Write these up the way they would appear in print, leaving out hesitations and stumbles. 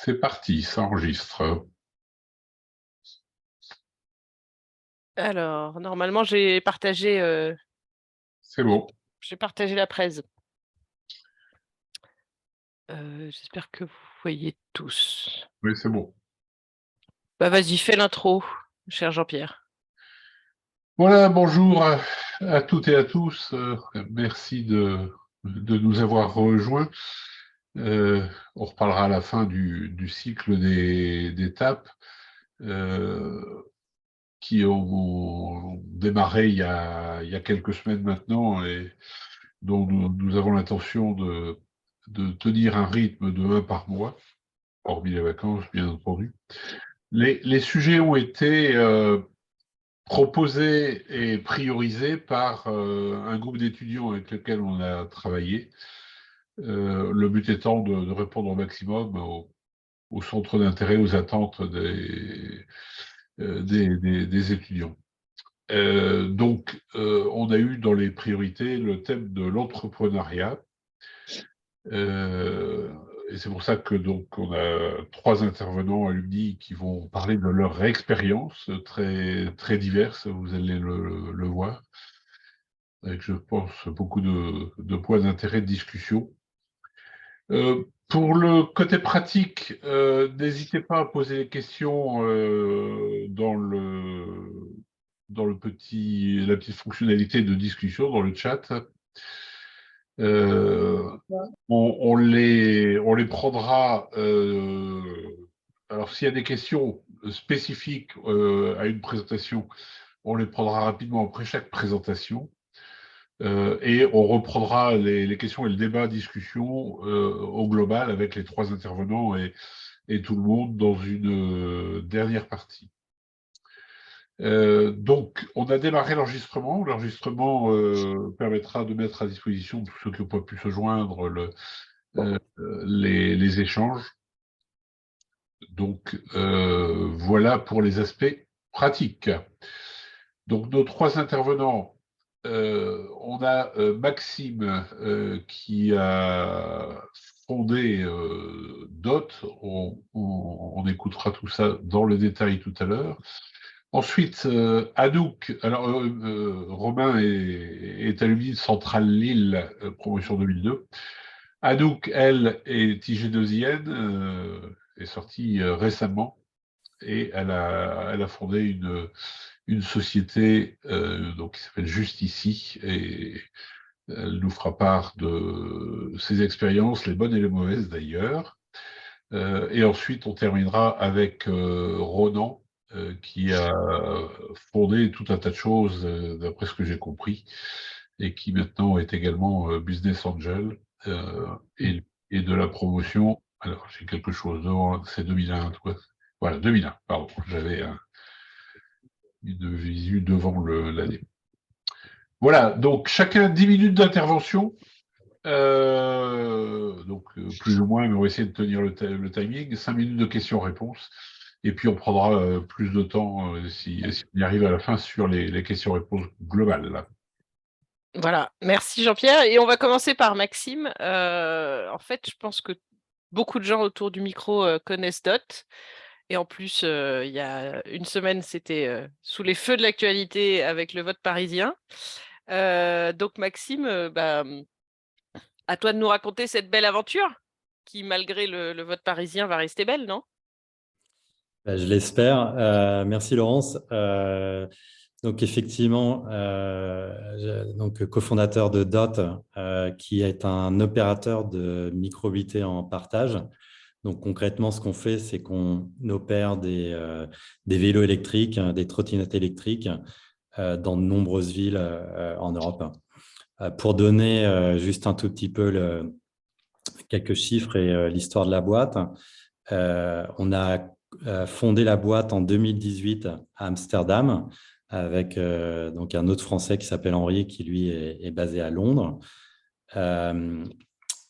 C'est parti, ça enregistre. Alors, normalement, C'est bon. j'ai partagé la presse. J'espère que vous voyez tous. Oui, c'est bon. Bah, vas-y, fais l'intro, cher Jean-Pierre. Voilà, bonjour à toutes et à tous. Merci de nous avoir rejoints. On reparlera à la fin du cycle des TAP euh, qui ont démarré il y a quelques semaines maintenant et dont nous avons l'intention de tenir un rythme de 1 par mois, hormis les vacances, bien entendu. Les sujets ont été proposés et priorisés par un groupe d'étudiants avec lequel on a travaillé. Le but étant de répondre au maximum au centre d'intérêt, aux attentes des étudiants. Donc, on a eu dans les priorités le thème de l'entrepreneuriat. Et c'est pour ça que donc on a 3 intervenants alumni qui vont parler de leur expérience très très diverses. Vous allez le voir, avec je pense beaucoup de points d'intérêt de discussion. Pour le côté pratique, n'hésitez pas à poser des questions dans la petite fonctionnalité de discussion dans le chat. On les prendra. Alors, s'il y a des questions spécifiques à une présentation, on les prendra rapidement après chaque présentation. Et on reprendra les questions et le débat, discussion au global avec les 3 intervenants et tout le monde dans une dernière partie. Donc, on a démarré l'enregistrement. L'enregistrement permettra de mettre à disposition de tous ceux qui n'ont pas pu se joindre les échanges. Donc, voilà pour les aspects pratiques. Donc, nos 3 intervenants, on a Maxime qui a fondé DOT. On écoutera tout ça dans le détail tout à l'heure. Ensuite, Anouk, alors Romain est alumni de Centrale Lille, promotion 2002. Anouk, elle, est IG2IN, est sortie récemment et elle a fondé une société donc, qui s'appelle Juste Ici et elle nous fera part de ses expériences, les bonnes et les mauvaises d'ailleurs. Et ensuite, on terminera avec Ronan, qui a fondé tout un tas de choses, d'après ce que j'ai compris, et qui maintenant est également business angel et de la promotion. Alors, j'ai quelque chose devant, c'est 2001, quoi. Voilà, 2001, pardon, j'avais une visu devant l'année. Voilà, donc chacun 10 minutes d'intervention. Donc plus ou moins, mais on va essayer de tenir le timing. 5 minutes de questions-réponses. Et puis on prendra plus de temps si on y arrive à la fin sur les questions-réponses globales. Là. Voilà, merci Jean-Pierre. Et on va commencer par Maxime. En fait, je pense que beaucoup de gens autour du micro connaissent DOT. Et en plus, il y a une semaine, c'était sous les feux de l'actualité avec le vote parisien. Donc Maxime, à toi de nous raconter cette belle aventure qui, malgré le vote parisien, va rester belle, non? Je l'espère. Merci Laurence. Donc effectivement, donc cofondateur de DOT, qui est un opérateur de micromobilité en partage. Donc concrètement, ce qu'on fait, c'est qu'on opère des vélos électriques, des trottinettes électriques dans de nombreuses villes en Europe. Pour donner juste un tout petit peu quelques chiffres et l'histoire de la boîte, on a fondé la boîte en 2018 à Amsterdam avec donc un autre Français qui s'appelle Henri, qui lui est basé à Londres.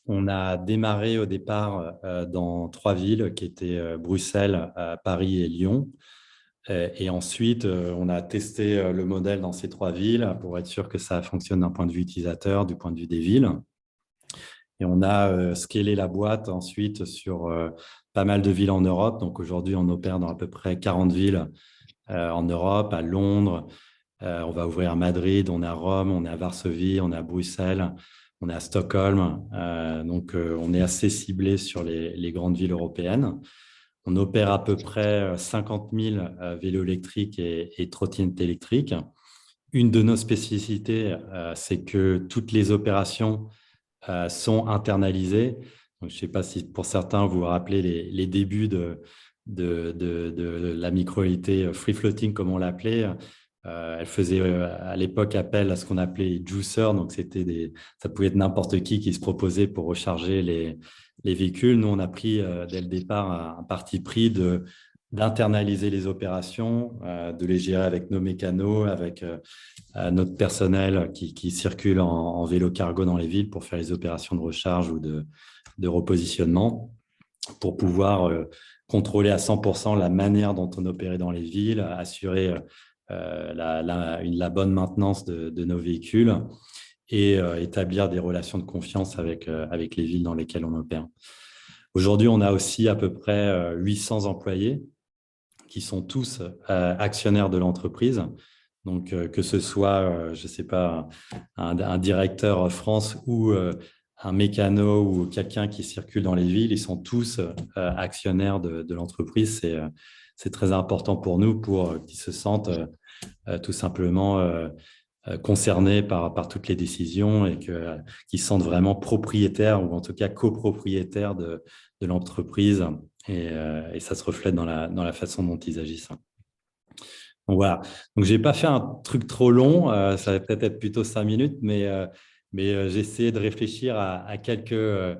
On a démarré au départ dans 3 villes qui étaient Bruxelles, Paris et Lyon. Et ensuite, on a testé le modèle dans ces 3 villes pour être sûr que ça fonctionne d'un point de vue utilisateur, du point de vue des villes. Et on a scalé la boîte ensuite sur pas mal de villes en Europe. Donc aujourd'hui, on opère dans à peu près 40 villes en Europe, à Londres. On va ouvrir à Madrid, on est à Rome, on est à Varsovie, on est à Bruxelles, on est à Stockholm. On est assez ciblé sur les grandes villes européennes. On opère à peu près 50 000 vélos électriques et trottinettes électriques. Une de nos spécificités, c'est que toutes les opérations sont internalisées. Donc, je ne sais pas si pour certains, vous vous rappelez les débuts de la micro-mobilité free floating, comme on l'appelait. Elle faisait à l'époque appel à ce qu'on appelait juicer. Donc, ça pouvait être n'importe qui se proposait pour recharger les véhicules. Nous, on a pris dès le départ un parti pris d'internaliser les opérations, de les gérer avec nos mécanos, avec notre personnel qui circule en vélo cargo dans les villes pour faire les opérations de recharge ou de repositionnement, pour pouvoir contrôler à 100% la manière dont on opérait dans les villes, assurer la bonne maintenance de nos véhicules et établir des relations de confiance avec les villes dans lesquelles on opère. Aujourd'hui, on a aussi à peu près 800 employés qui sont tous actionnaires de l'entreprise. Donc, que ce soit, je ne sais pas, un directeur France ou un mécano ou quelqu'un qui circule dans les villes, ils sont tous actionnaires de l'entreprise. C'est très important pour nous pour qu'ils se sentent tout simplement concernés par toutes les décisions et qu'ils se sentent vraiment propriétaires ou en tout cas copropriétaires de l'entreprise. Et ça se reflète dans la façon dont ils agissent. Donc voilà. Donc, je n'ai pas fait un truc trop long. Ça va peut-être être plutôt 5 minutes, mais j'ai essayé de réfléchir à quelques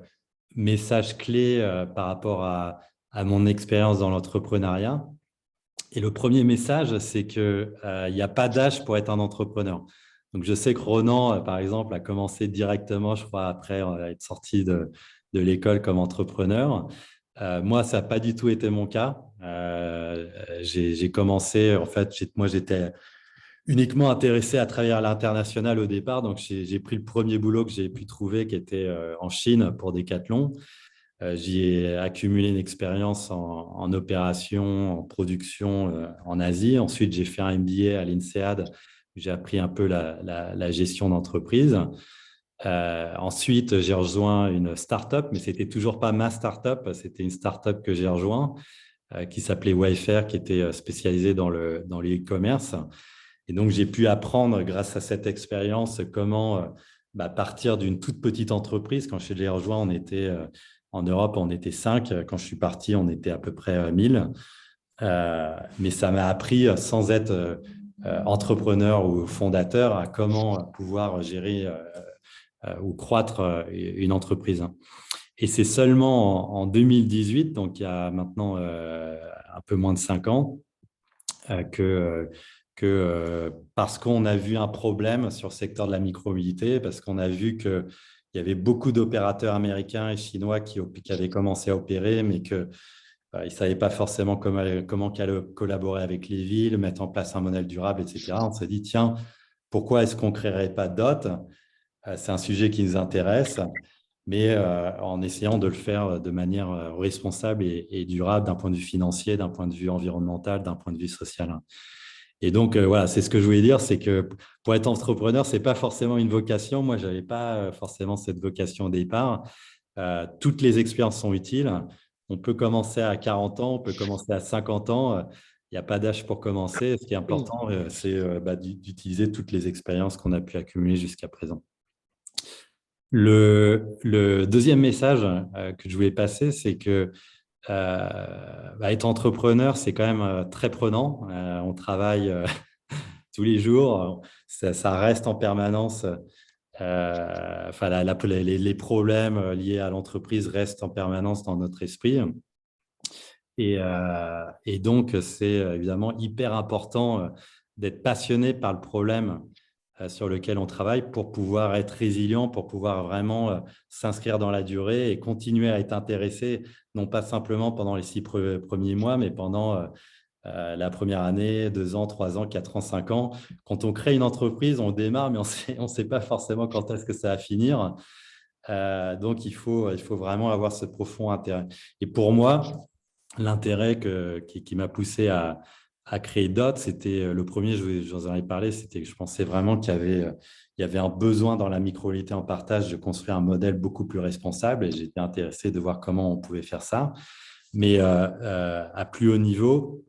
messages clés par rapport à mon expérience dans l'entrepreneuriat. Et le premier message, c'est qu'il n'y a pas d'âge pour être un entrepreneur. Donc, je sais que Ronan, par exemple, a commencé directement, je crois, après être sorti de l'école comme entrepreneur. Moi, ça n'a pas du tout été mon cas. J'ai commencé, en fait, moi, j'étais uniquement intéressé à travailler à l'international au départ. Donc, j'ai pris le premier boulot que j'ai pu trouver qui était en Chine pour Decathlon. J'y ai accumulé une expérience en opération, en production en Asie. Ensuite, j'ai fait un MBA à l'INSEAD. J'ai appris un peu la gestion d'entreprise. Ensuite, j'ai rejoint une start-up, mais ce n'était toujours pas ma start-up. C'était une start-up que j'ai rejoint qui s'appelait Wayfair, qui était spécialisée dans le e-commerce. Et donc, j'ai pu apprendre grâce à cette expérience comment partir d'une toute petite entreprise. Quand je l'ai rejoint, on était en Europe, on était 5. Quand je suis parti, on était à peu près 1000. Mais ça m'a appris, sans être entrepreneur ou fondateur, à comment pouvoir gérer ou croître une entreprise. Et c'est seulement en 2018, donc il y a maintenant un peu moins de 5 ans, que parce qu'on a vu un problème sur le secteur de la micromobilité, parce qu'on a vu qu'il y avait beaucoup d'opérateurs américains et chinois qui avaient commencé à opérer, mais qu'ils ne savaient pas forcément comment collaborer avec les villes, mettre en place un modèle durable, etc. On s'est dit, tiens, pourquoi est-ce qu'on ne créerait pas DOT ? C'est un sujet qui nous intéresse, mais en essayant de le faire de manière responsable et durable d'un point de vue financier, d'un point de vue environnemental, d'un point de vue social. Et donc, voilà, c'est ce que je voulais dire, c'est que pour être entrepreneur, ce n'est pas forcément une vocation. Moi, je n'avais pas forcément cette vocation au départ. Toutes les expériences sont utiles. On peut commencer à 40 ans, on peut commencer à 50 ans. Il n'y a pas d'âge pour commencer. Ce qui est important, c'est d'utiliser toutes les expériences qu'on a pu accumuler jusqu'à présent. Le deuxième message que je voulais passer, c'est que être entrepreneur, c'est quand même très prenant. On travaille tous les jours. Ça reste en permanence. Les problèmes liés à l'entreprise restent en permanence dans notre esprit. Et donc, c'est évidemment hyper important d'être passionné par le problème sur lequel on travaille pour pouvoir être résilient, pour pouvoir vraiment s'inscrire dans la durée et continuer à être intéressé, non pas simplement pendant les 6 premiers mois, mais pendant la première année, 2 ans, 3 ans, 4 ans, 5 ans. Quand on crée une entreprise, on démarre, mais on ne sait pas forcément quand est-ce que ça va finir. Donc, il faut vraiment avoir ce profond intérêt. Et pour moi, l'intérêt qui m'a poussé à créer DOT, c'était le premier, j'en avais parlé, c'était que je pensais vraiment qu'il y avait un besoin dans la micro-mobilité en partage de construire un modèle beaucoup plus responsable et j'étais intéressé de voir comment on pouvait faire ça. Mais à plus haut niveau,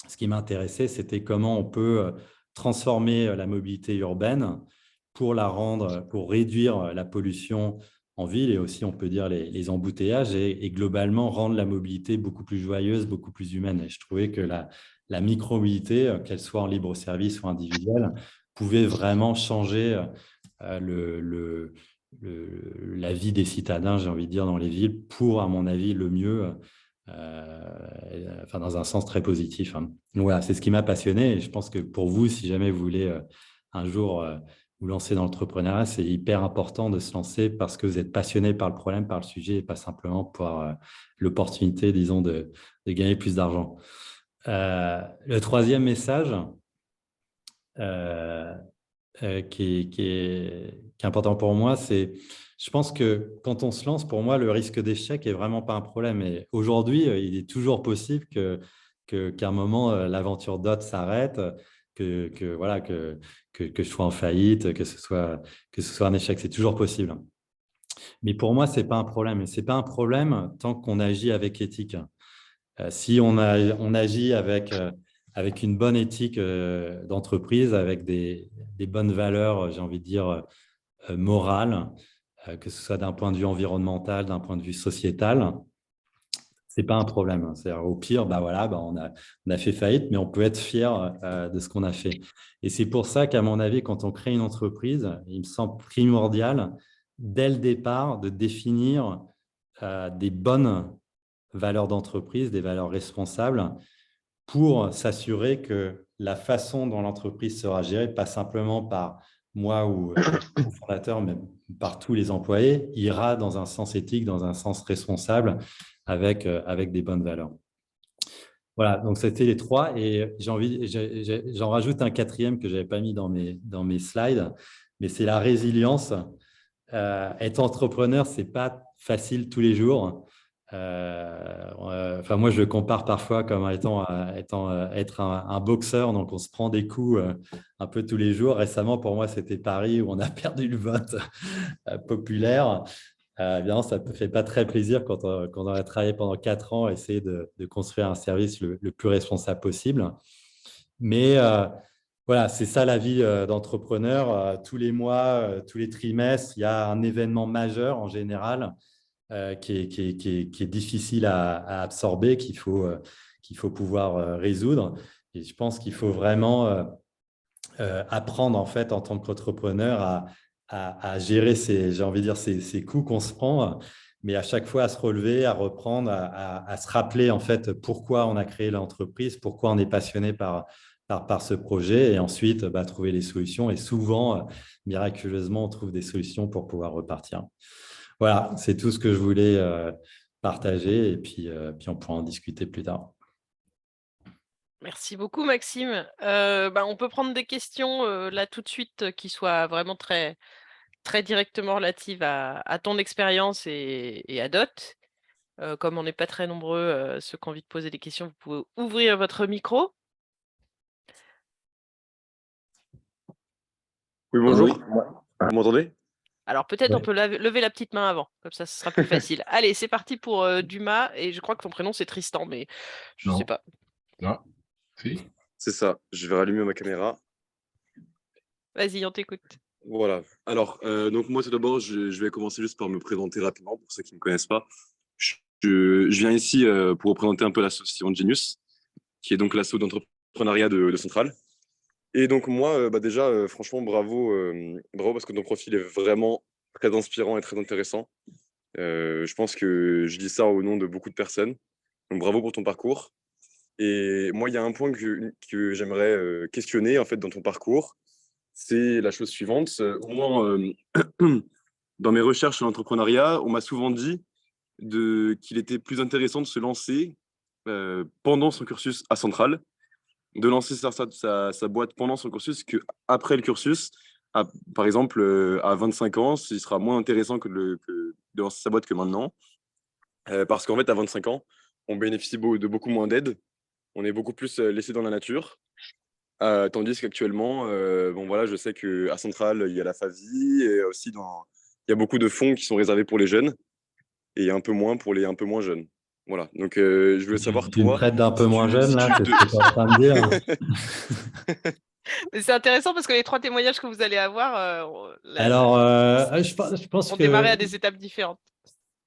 ce qui m'intéressait, c'était comment on peut transformer la mobilité urbaine pour réduire la pollution en ville et aussi, on peut dire, les embouteillages et globalement rendre la mobilité beaucoup plus joyeuse, beaucoup plus humaine. Et je trouvais que la micro-mobilité, qu'elle soit en libre service ou individuelle, pouvait vraiment changer la vie des citadins, j'ai envie de dire, dans les villes pour, à mon avis, le mieux, dans un sens très positif. Donc voilà, c'est ce qui m'a passionné et je pense que pour vous, si jamais vous voulez un jour vous lancer dans l'entrepreneuriat, c'est hyper important de se lancer parce que vous êtes passionné par le problème, par le sujet et pas simplement par l'opportunité, disons, de gagner plus d'argent. Le troisième message qui est important pour moi, c'est je pense que quand on se lance, pour moi, le risque d'échec est vraiment pas un problème. Et aujourd'hui, il est toujours possible qu'à un moment, l'aventure DOT s'arrête, que je sois en faillite, que ce soit un échec. C'est toujours possible. Mais pour moi, ce n'est pas un problème. Et ce n'est pas un problème tant qu'on agit avec éthique. Si on agit avec une bonne éthique d'entreprise, avec des bonnes valeurs, j'ai envie de dire, morales, que ce soit d'un point de vue environnemental, d'un point de vue sociétal, ce n'est pas un problème. C'est-à-dire, au pire, on a fait faillite, mais on peut être fier de ce qu'on a fait. Et c'est pour ça qu'à mon avis, quand on crée une entreprise, il me semble primordial, dès le départ, de définir des bonnes valeurs d'entreprise, des valeurs responsables, pour s'assurer que la façon dont l'entreprise sera gérée, pas simplement par moi ou le fondateur, mais par tous les employés, ira dans un sens éthique, dans un sens responsable, avec des bonnes valeurs. Voilà, donc c'était les trois. Et j'en rajoute un quatrième que je n'avais pas mis dans mes slides, mais c'est la résilience. Être entrepreneur, ce n'est pas facile tous les jours. Moi, je le compare parfois comme être un boxeur, donc on se prend des coups un peu tous les jours. Récemment, pour moi, c'était Paris où on a perdu le vote populaire. Évidemment, ça ne fait pas très plaisir quand on a travaillé pendant 4 ans, essayer de construire un service le plus responsable possible. Mais voilà, c'est ça la vie d'entrepreneur. Tous les mois, tous les trimestres, il y a un événement majeur en général qui est difficile à absorber, qu'il faut pouvoir résoudre. Et je pense qu'il faut vraiment apprendre en fait en tant qu'entrepreneur à gérer ces coups qu'on se prend, mais à chaque fois à se relever, à reprendre, à se rappeler en fait pourquoi on a créé l'entreprise, pourquoi on est passionné par ce projet et ensuite trouver les solutions. Et souvent, miraculeusement, on trouve des solutions pour pouvoir repartir. Voilà, c'est tout ce que je voulais partager et puis on pourra en discuter plus tard. Merci beaucoup, Maxime. On peut prendre des questions là tout de suite qui soient vraiment très, très directement relatives à ton expérience et à DOT. Comme on n'est pas très nombreux, ceux qui ont envie de poser des questions, vous pouvez ouvrir votre micro. Oui, bonjour. Oui. Vous m'entendez? Alors peut-être Ouais. on peut lever la petite main avant, comme ça ce sera plus facile. Allez, c'est parti pour Dumas, et je crois que ton prénom c'est Tristan, mais je ne sais pas. Ah, si. C'est ça. Je vais rallumer ma caméra. Vas-y, on t'écoute. Voilà. Alors, donc moi, tout d'abord, je vais commencer juste par me présenter rapidement pour ceux qui ne me connaissent pas. Je viens ici pour représenter un peu l'association Genius, qui est donc l'asso d'entrepreneuriat de Centrale. Et donc moi, déjà, franchement, bravo parce que ton profil est vraiment très inspirant et très intéressant. Je pense que je dis ça au nom de beaucoup de personnes. Donc bravo pour ton parcours. Et moi, il y a un point que j'aimerais questionner en fait dans ton parcours, c'est la chose suivante. Moi, dans mes recherches sur l'entrepreneuriat, on m'a souvent dit qu'il était plus intéressant de se lancer pendant son cursus à Centrale, de lancer sa boîte pendant son cursus qu'après le cursus, par exemple, à 25 ans, il sera moins intéressant que de lancer sa boîte que maintenant. Parce qu'en fait, à 25 ans, on bénéficie de beaucoup moins d'aide. On est beaucoup plus laissé dans la nature. Tandis qu'actuellement, bon, voilà, je sais qu'à Centrale, il y a la FAVI et aussi il y a beaucoup de fonds qui sont réservés pour les jeunes et un peu moins pour les un peu moins jeunes. Voilà. Donc, je voulais savoir, Tu me toi, traites d'un peu si moins tu, jeune, si là, tu c'est te... ce que tu es en train de dire. Mais c'est intéressant parce que les 3 témoignages que vous allez avoir, Alors, je pense ont démarré que à des étapes différentes.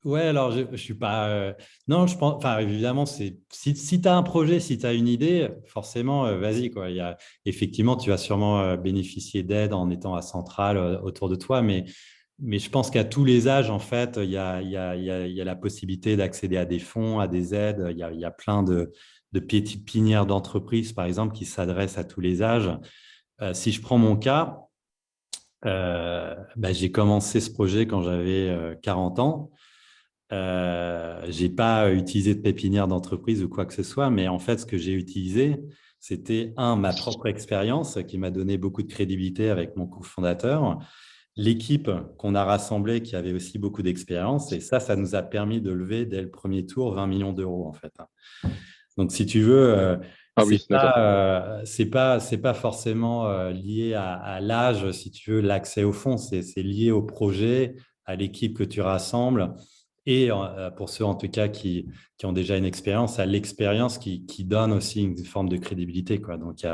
ouais, alors je suis pas. Non, je pense. Enfin, évidemment, si tu as un projet, si tu as une idée, forcément, vas-y quoi. Effectivement, tu vas sûrement bénéficier d'aide en étant à Centrale autour de toi, mais je pense qu'à tous les âges, en fait, il y a la possibilité d'accéder à des fonds, à des aides. Il y a plein de petites pinières d'entreprises, par exemple, qui s'adressent à tous les âges. Si je prends mon cas, j'ai commencé ce projet quand j'avais 40 ans. Je n'ai pas utilisé de pépinière d'entreprise ou quoi que ce soit, mais en fait, ce que j'ai utilisé, c'était ma propre expérience qui m'a donné beaucoup de crédibilité avec mon cofondateur, l'équipe qu'on a rassemblée qui avait aussi beaucoup d'expérience, et ça nous a permis de lever dès le premier tour 20 millions d'euros en fait. Donc, si tu veux, Ah oui, d'accord. c'est pas forcément lié à l'âge, si tu veux, l'accès au fonds, c'est lié au projet, à l'équipe que tu rassembles et pour ceux en tout cas qui ont déjà une expérience, à l'expérience qui donne aussi une forme de crédibilité, quoi. Donc, je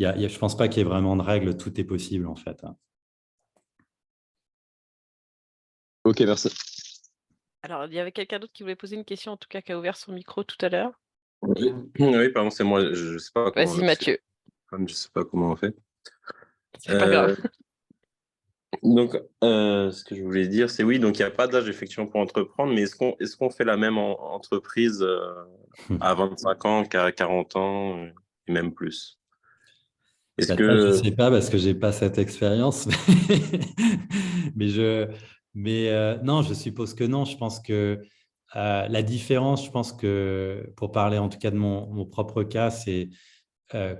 ne pense pas qu'il y ait vraiment de règles, tout est possible en fait. Ok, merci. Alors, il y avait quelqu'un d'autre qui voulait poser une question, en tout cas, qui a ouvert son micro tout à l'heure. Oui, oui, pardon, c'est moi. Je ne sais pas comment. Vas-y, Mathieu. Je sais pas comment on fait. C'est pas grave. Donc, ce que je voulais dire, c'est oui, donc il n'y a pas d'âge effectivement pour entreprendre, mais est-ce qu'on fait la même entreprise à 25 ans qu'à 40 ans et même plus? Est-ce Ça, je ne que... sais pas parce que je n'ai pas cette expérience. Mais non, je suppose que non. Je pense que la différence, je pense que pour parler en tout cas de mon propre cas, c'est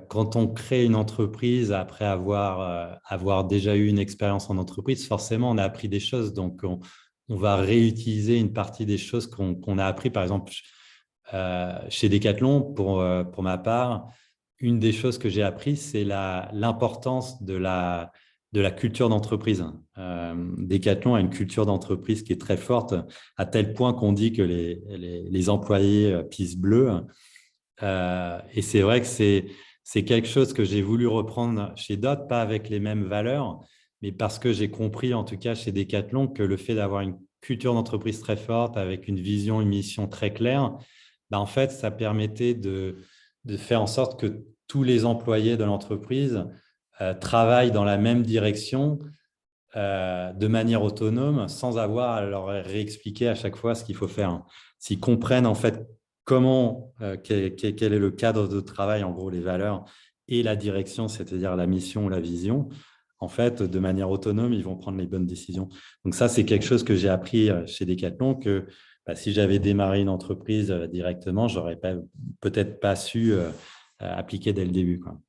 quand on crée une entreprise après avoir déjà eu une expérience en entreprise, forcément, on a appris des choses. Donc, on va réutiliser une partie des choses qu'on a appris. Par exemple, chez Decathlon, pour ma part, une des choses que j'ai appris, c'est l'importance de la culture d'entreprise. Decathlon a une culture d'entreprise qui est très forte, à tel point qu'on dit que les employés pissent bleu. Et c'est vrai que c'est quelque chose que j'ai voulu reprendre chez Dot, pas avec les mêmes valeurs, mais parce que j'ai compris, en tout cas chez Decathlon, que le fait d'avoir une culture d'entreprise très forte, avec une vision, une mission très claire, en fait, ça permettait de faire en sorte que tous les employés de l'entreprise travaillent dans la même direction de manière autonome, sans avoir à leur réexpliquer à chaque fois ce qu'il faut faire. S'ils comprennent en fait comment, quel est le cadre de travail, en gros les valeurs, et la direction, c'est-à-dire la mission ou la vision, en fait, de manière autonome, ils vont prendre les bonnes décisions. Donc ça, c'est quelque chose que j'ai appris chez Decathlon, que si j'avais démarré une entreprise directement, je n'aurais peut-être pas su appliquer dès le début, quoi.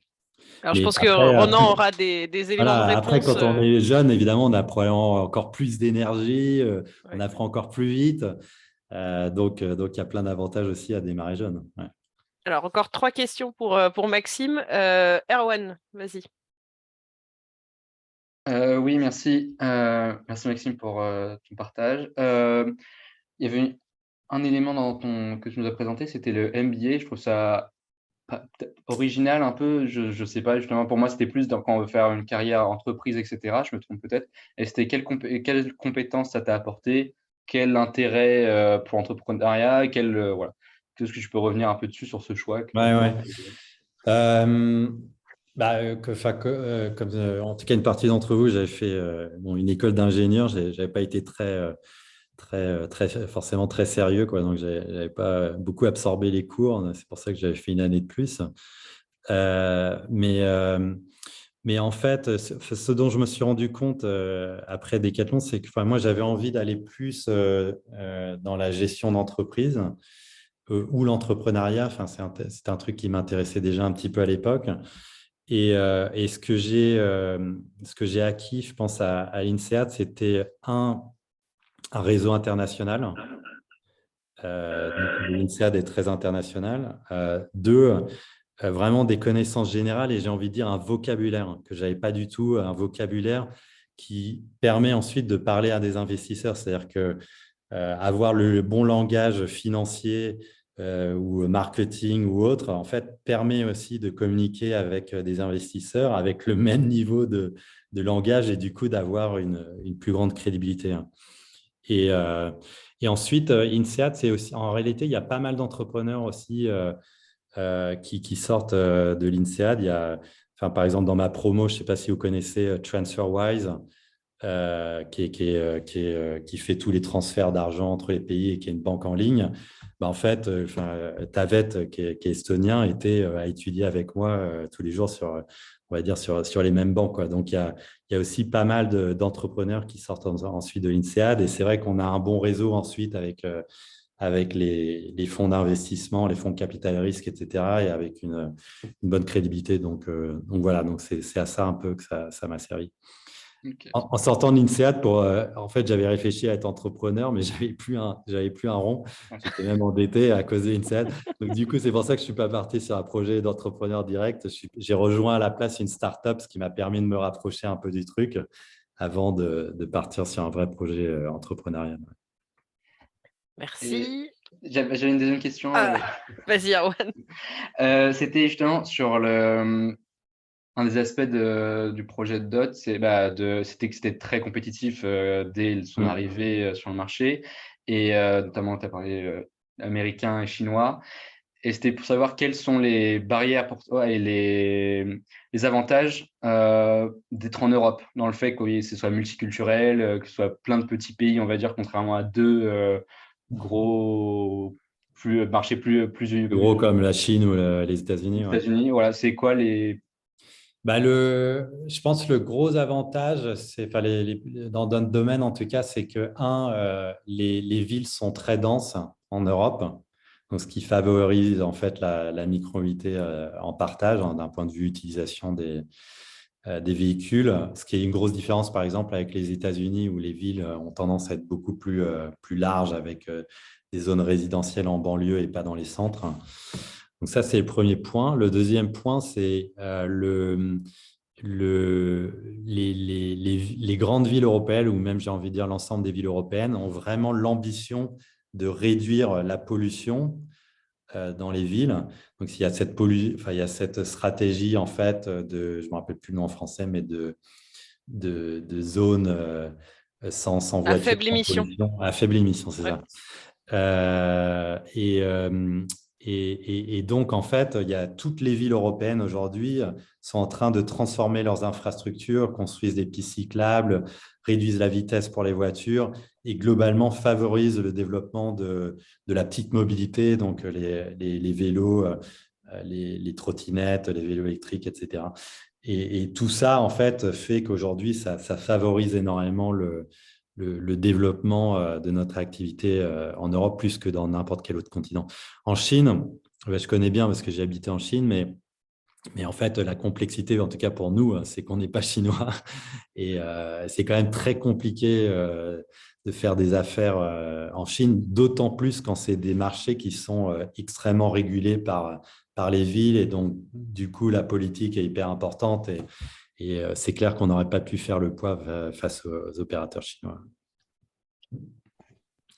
Alors, je Mais pense que après, Ronan aura des éléments de voilà, après, réponse. quand on est jeune, évidemment, on apprend encore plus d'énergie, on Ouais. apprend encore plus vite. Donc, il y a plein d'avantages aussi à démarrer jeune. Ouais. Alors, encore 3 questions pour Maxime. Erwan, vas-y. Oui, merci. Merci Maxime pour ton partage. Il y avait un élément que tu nous as présenté, c'était le MBA. Je trouve ça peut-être original un peu. Je sais pas, justement, pour moi, c'était plus quand on veut faire une carrière entreprise, etc. Je me trompe peut-être. Et c'était quelles compétences ça t'a apporté? Quel intérêt pour l'entrepreneuriat? Voilà. Est-ce que tu peux revenir un peu dessus sur ce choix Ouais. Comme en tout cas une partie d'entre vous, j'avais fait une école d'ingénieur. J'avais pas été très forcément très sérieux, quoi. Donc j'avais pas beaucoup absorbé les cours. C'est pour ça que j'avais fait une année de plus. Mais en fait, ce dont je me suis rendu compte après Decathlon, c'est que moi, j'avais envie d'aller plus dans la gestion d'entreprise ou l'entrepreneuriat. C'était un truc qui m'intéressait déjà un petit peu à l'époque. Et ce que j'ai acquis, je pense, à l'INSEAD, c'était un réseau international. Donc, l'INSEAD est très international. Deux, vraiment des connaissances générales et j'ai envie de dire un vocabulaire que je n'avais pas du tout, un vocabulaire qui permet ensuite de parler à des investisseurs. C'est-à-dire que avoir le bon langage financier ou marketing ou autre, en fait, permet aussi de communiquer avec des investisseurs avec le même niveau de langage et du coup d'avoir une plus grande crédibilité. Et ensuite, INSEAD, c'est aussi, en réalité, il y a pas mal d'entrepreneurs aussi qui sortent de l'INSEAD. Il y a, enfin, par exemple, dans ma promo, je ne sais pas si vous connaissez TransferWise, qui fait tous les transferts d'argent entre les pays et qui est une banque en ligne. En fait, Tavet, qui est estonien, a étudié avec moi tous les jours on va dire sur les mêmes bancs, quoi. Donc, il y a aussi pas mal d'entrepreneurs qui sortent ensuite de l'INSEAD. Et c'est vrai qu'on a un bon réseau ensuite avec les fonds d'investissement, les fonds de capital risque, etc., et avec une bonne crédibilité. Donc voilà, donc c'est à ça un peu que ça m'a servi. Ok. En sortant de l'INSEAD, en fait, j'avais réfléchi à être entrepreneur, mais j'avais plus un rond. J'étais même endetté à cause de l'INSEAD. Donc, du coup, c'est pour ça que je ne suis pas parti sur un projet d'entrepreneur direct. J'ai rejoint à la place une start-up, ce qui m'a permis de me rapprocher un peu du truc avant de partir sur un vrai projet entrepreneurial. Merci. J'avais une deuxième question. Vas-y, Arwan. C'était justement sur un des aspects du projet de DOT, c'était que c'était très compétitif dès son arrivée sur le marché, et notamment tu as parlé américain et chinois, et c'était pour savoir quelles sont les barrières pour toi et les avantages d'être en Europe, dans le fait que ce soit multiculturel, que ce soit plein de petits pays, on va dire, contrairement à deux gros marchés plus Gros comme la Chine ou les États-Unis. les États-Unis. Voilà, c'est quoi les… Je pense que le gros avantage, c'est, dans notre domaine en tout cas, c'est que, les villes sont très denses en Europe, donc ce qui favorise en fait la micro-mobilité en partage d'un point de vue utilisation des véhicules, ce qui est une grosse différence par exemple avec les États-Unis où les villes ont tendance à être beaucoup plus larges avec des zones résidentielles en banlieue et pas dans les centres. Donc ça, c'est le premier point. Le deuxième point, c'est les grandes villes européennes, ou même, j'ai envie de dire, l'ensemble des villes européennes, ont vraiment l'ambition de réduire la pollution dans les villes. Donc, il y a cette stratégie, en fait, je ne me rappelle plus le nom en français, mais de zones sans voiture. À faible émission. À faible émission, c'est Ouais. ça. Et donc, en fait, il y a toutes les villes européennes aujourd'hui sont en train de transformer leurs infrastructures, construisent des pistes cyclables, réduisent la vitesse pour les voitures et globalement favorisent le développement de la petite mobilité, donc les vélos, les trottinettes, les vélos électriques, etc. Et tout ça, en fait, fait qu'aujourd'hui, ça favorise énormément le développement de notre activité en Europe plus que dans n'importe quel autre continent. En Chine, je connais bien parce que j'ai habité en Chine, mais en fait, la complexité, en tout cas pour nous, c'est qu'on n'est pas chinois et c'est quand même très compliqué de faire des affaires en Chine, d'autant plus quand c'est des marchés qui sont extrêmement régulés par les villes et donc, du coup, la politique est hyper importante et c'est clair qu'on n'aurait pas pu faire le poids face aux opérateurs chinois.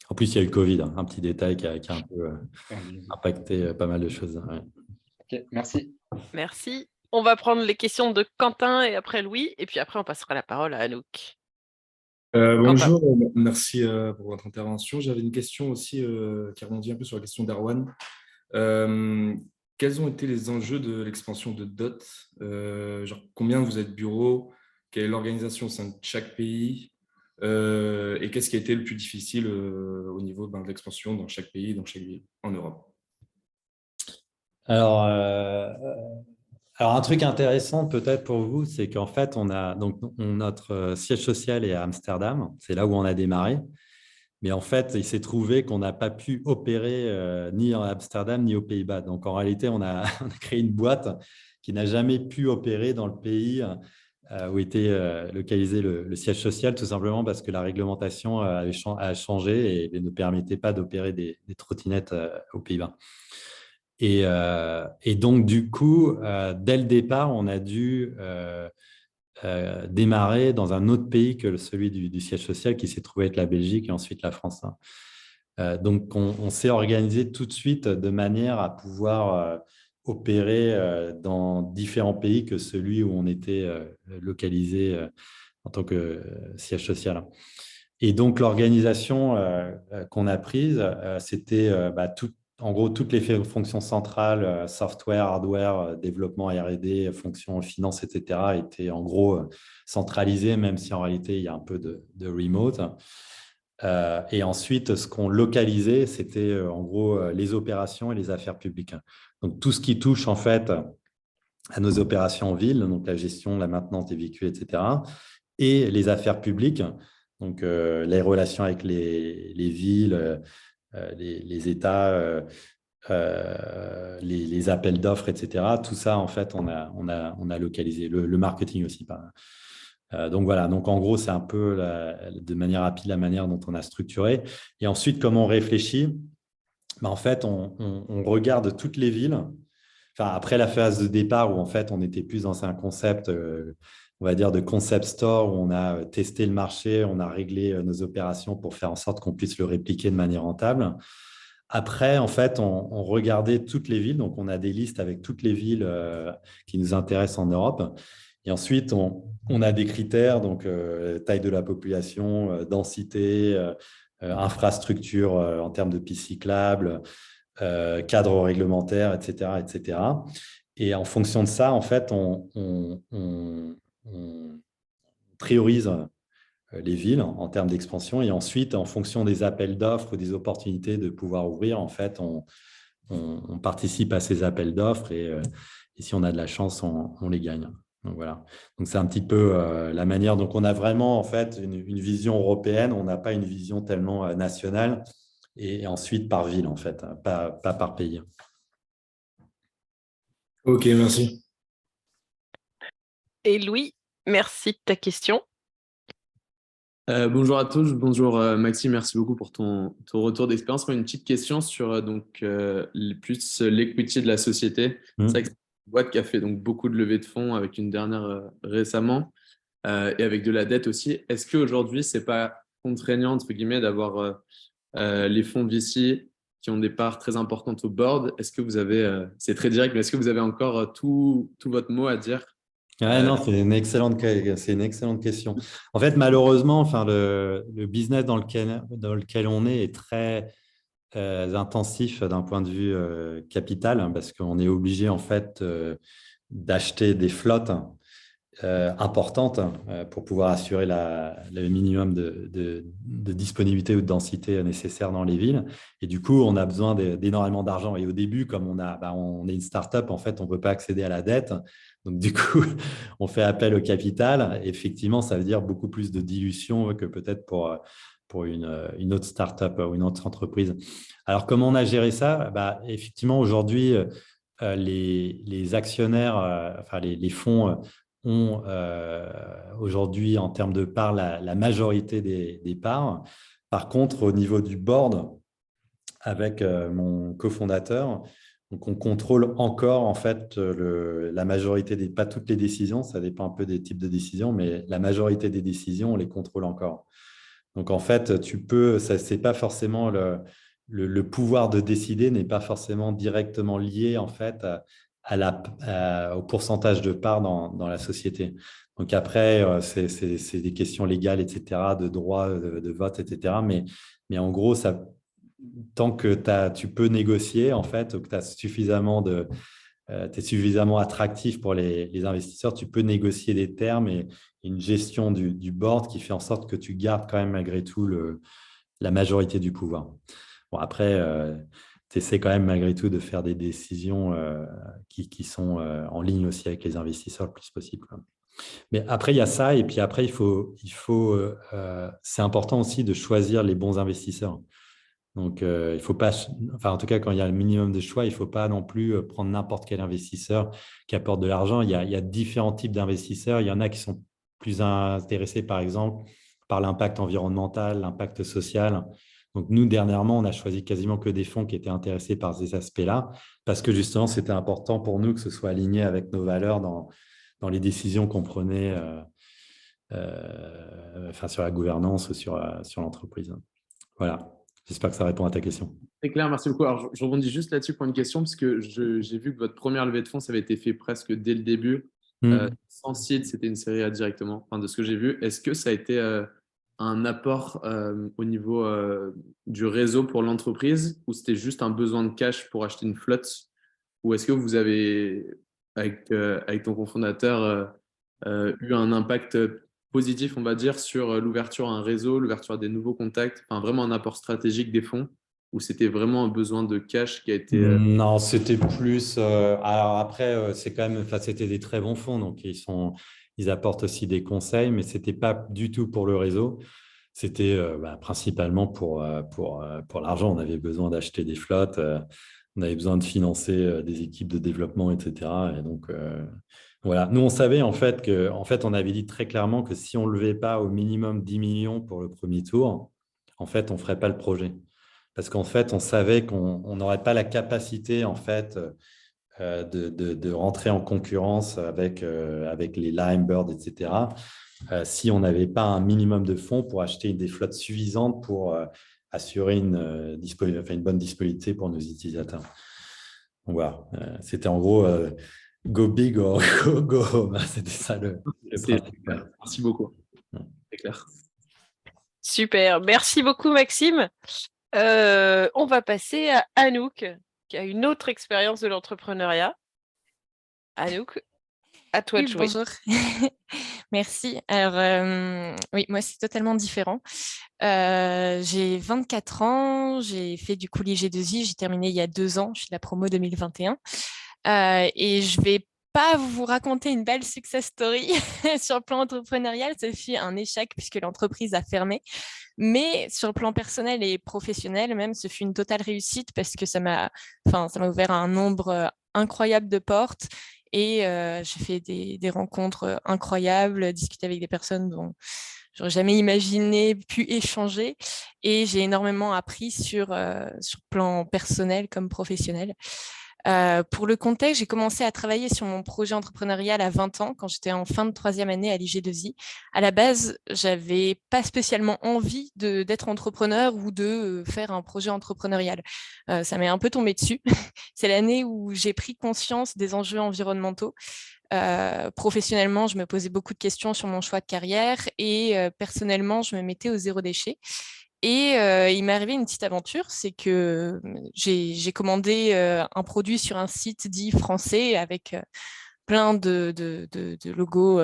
En plus, il y a eu le Covid, un petit détail qui a un peu impacté pas mal de choses. Ouais. Ok, merci. Merci. On va prendre les questions de Quentin et après Louis, et puis après, on passera la parole à Anouk. Bonjour, merci pour votre intervention. J'avais une question aussi qui rebondit un peu sur la question d'Arwan. Quels ont été les enjeux de l'expansion de DOT? Combien vous êtes bureaux? Quelle est l'organisation au sein de chaque pays? Et qu'est-ce qui a été le plus difficile au niveau de l'expansion dans chaque pays, dans chaque ville en Europe? Alors, un truc intéressant peut-être pour vous, c'est qu'en fait, notre siège social est à Amsterdam. C'est là où on a démarré. Mais en fait, il s'est trouvé qu'on n'a pas pu opérer ni à Amsterdam ni aux Pays-Bas. Donc, en réalité, on a créé une boîte qui n'a jamais pu opérer dans le pays où était localisé le siège social, tout simplement parce que la réglementation a changé et ne permettait pas d'opérer des trottinettes aux Pays-Bas. Et donc, du coup, dès le départ, on a dû démarrer dans un autre pays que celui du siège social, qui s'est trouvé être la Belgique et ensuite la France. Donc, on s'est organisé tout de suite de manière à pouvoir opérer dans différents pays que celui où on était localisé en tant que siège social. Et donc, l'organisation qu'on a prise, c'était en gros toutes les fonctions centrales, software, hardware, développement R&D, fonctions finance, etc., étaient en gros centralisées, même si en réalité, il y a un peu de remote. Et ensuite, ce qu'on localisait, c'était en gros les opérations et les affaires publiques. Donc, tout ce qui touche en fait à nos opérations en ville, donc la gestion, la maintenance des véhicules, etc., et les affaires publiques, donc les relations avec les villes, les États, les appels d'offres, etc. Tout ça, en fait, on a localisé. Le marketing aussi. Donc voilà, donc en gros, c'est un peu de manière rapide la manière dont on a structuré. Et ensuite, comme on réfléchit, en fait, on regarde toutes les villes. Enfin, après la phase de départ où en fait, on était plus dans un concept, on va dire, de concept store, où on a testé le marché, on a réglé nos opérations pour faire en sorte qu'on puisse le répliquer de manière rentable. Après, en fait, on regardait toutes les villes. Donc, on a des listes avec toutes les villes qui nous intéressent en Europe. Et ensuite, on a des critères, donc taille de la population, densité, infrastructure en termes de pistes cyclables, cadre réglementaire, etc., etc. Et en fonction de ça, en fait, on priorise les villes en termes d'expansion. Et ensuite, en fonction des appels d'offres ou des opportunités de pouvoir ouvrir, en fait, on participe à ces appels d'offres et si on a de la chance, on les gagne. Donc voilà. Donc c'est un petit peu la manière. Donc on a vraiment en fait une vision européenne. On n'a pas une vision tellement nationale et ensuite par ville en fait, pas par pays. Ok, merci. Et Louis, merci de ta question. Bonjour à tous, bonjour Maxime, merci beaucoup pour ton retour d'expérience. Moi, une petite question sur plus l'equity de la société. C'est vrai que c'est une boîte qui a fait donc beaucoup de levées de fonds avec une dernière récemment et avec de la dette aussi. Est-ce qu'aujourd'hui, ce n'est pas contraignant, entre guillemets, d'avoir les fonds VC qui ont des parts très importantes au board? Est-ce que vous avez, c'est très direct, mais est-ce que vous avez encore tout votre mot à dire? Ouais, non, c'est une excellente question. En fait, malheureusement, enfin, le business dans lequel on est très intensif d'un point de vue capital, hein, parce qu'on est obligé en fait d'acheter des flottes importantes pour pouvoir assurer le minimum de disponibilité ou de densité nécessaire dans les villes. Et du coup, on a besoin d'énormément d'argent. Et au début, comme on est une start-up, en fait, on ne peut pas accéder à la dette. Donc, du coup, on fait appel au capital. Effectivement, ça veut dire beaucoup plus de dilution que peut-être pour une autre start-up ou une autre entreprise. Alors, comment on a géré ça? Effectivement, aujourd'hui, les actionnaires, enfin les fonds ont aujourd'hui, en termes de parts, la majorité des parts. Par contre, au niveau du board, avec mon cofondateur, donc on contrôle encore en fait la majorité pas toutes les décisions, ça dépend un peu des types de décisions, mais la majorité des décisions, on les contrôle encore. Donc en fait, c'est pas forcément le pouvoir de décider n'est pas forcément directement lié en fait au pourcentage de parts dans la société. Donc après, c'est des questions légales, etc., de droit de vote, etc. Mais en gros, tant que tu peux négocier, en fait, ou que tu as suffisamment t'es suffisamment attractif pour les investisseurs, tu peux négocier des termes et une gestion du board qui fait en sorte que tu gardes quand même malgré tout la majorité du pouvoir. Bon, après, tu essaies quand même malgré tout de faire des décisions qui sont en ligne aussi avec les investisseurs le plus possible. Mais après, il y a ça. Et puis après, c'est important aussi de choisir les bons investisseurs. Donc, il faut pas, enfin, en tout cas, quand il y a le minimum de choix, il ne faut pas non plus prendre n'importe quel investisseur qui apporte de l'argent. Il y a différents types d'investisseurs. Il y en a qui sont plus intéressés, par exemple, par l'impact environnemental, l'impact social. Donc, nous, dernièrement, on a choisi quasiment que des fonds qui étaient intéressés par ces aspects-là, parce que justement, c'était important pour nous que ce soit aligné avec nos valeurs dans les décisions qu'on prenait sur la gouvernance ou sur l'entreprise. Voilà. J'espère que ça répond à ta question. Très clair, merci beaucoup. Alors, je rebondis juste là-dessus pour une question, parce que j'ai vu que votre première levée de fonds, ça avait été fait presque dès le début. Sans seed, c'était une série A directement, enfin, de ce que j'ai vu. Est-ce que ça a été un apport au niveau du réseau pour l'entreprise, ou c'était juste un besoin de cash pour acheter une flotte? Ou est-ce que vous avez, avec ton cofondateur, eu un impact positif, on va dire, sur l'ouverture à un réseau, l'ouverture à des nouveaux contacts, enfin vraiment un apport stratégique des fonds, ou c'était vraiment un besoin de cash qui a été… Non, c'était plus… alors après, c'est quand même… Enfin, c'était des très bons fonds, donc ils apportent aussi des conseils, mais ce n'était pas du tout pour le réseau. C'était principalement pour l'argent. On avait besoin d'acheter des flottes, on avait besoin de financer des équipes de développement, etc. Et donc… voilà, nous on savait en fait on avait dit très clairement que si on ne levait pas au minimum 10 millions pour le premier tour, en fait, on ne ferait pas le projet. Parce qu'en fait, on savait qu'on n'aurait pas la capacité en fait de rentrer en concurrence avec les Lime, Bird, etc. Si on n'avait pas un minimum de fonds pour acheter des flottes suffisantes pour assurer une bonne disponibilité pour nos utilisateurs. Donc voilà, c'était en gros… Go big or go home. C'était ça le principe. Merci beaucoup. C'est clair. Super. Merci beaucoup, Maxime. On va passer à Anouk, qui a une autre expérience de l'entrepreneuriat. Anouk, à toi de jouer. Bonjour. Merci. Alors, oui, moi, c'est totalement différent. J'ai 24 ans, j'ai fait du coup l'IG2I, j'ai terminé il y a 2 ans, je suis de la promo 2021. Et je vais pas vous raconter une belle success story sur le plan entrepreneurial, ça fut un échec puisque l'entreprise a fermé. Mais sur le plan personnel et professionnel, même, ce fut une totale réussite parce que ça m'a ouvert un nombre incroyable de portes et j'ai fait des rencontres incroyables, discuté avec des personnes dont j'aurais jamais imaginé pu échanger et j'ai énormément appris sur plan personnel comme professionnel. Pour le contexte, j'ai commencé à travailler sur mon projet entrepreneurial à 20 ans, quand j'étais en fin de 3e année à l'IG2I. À la base, j'avais pas spécialement envie d'être entrepreneur ou de faire un projet entrepreneurial. Ça m'est un peu tombé dessus. C'est l'année où j'ai pris conscience des enjeux environnementaux. Professionnellement, je me posais beaucoup de questions sur mon choix de carrière et personnellement, je me mettais au zéro déchet. Et il m'est arrivé une petite aventure, c'est que j'ai commandé un produit sur un site dit français avec plein de logos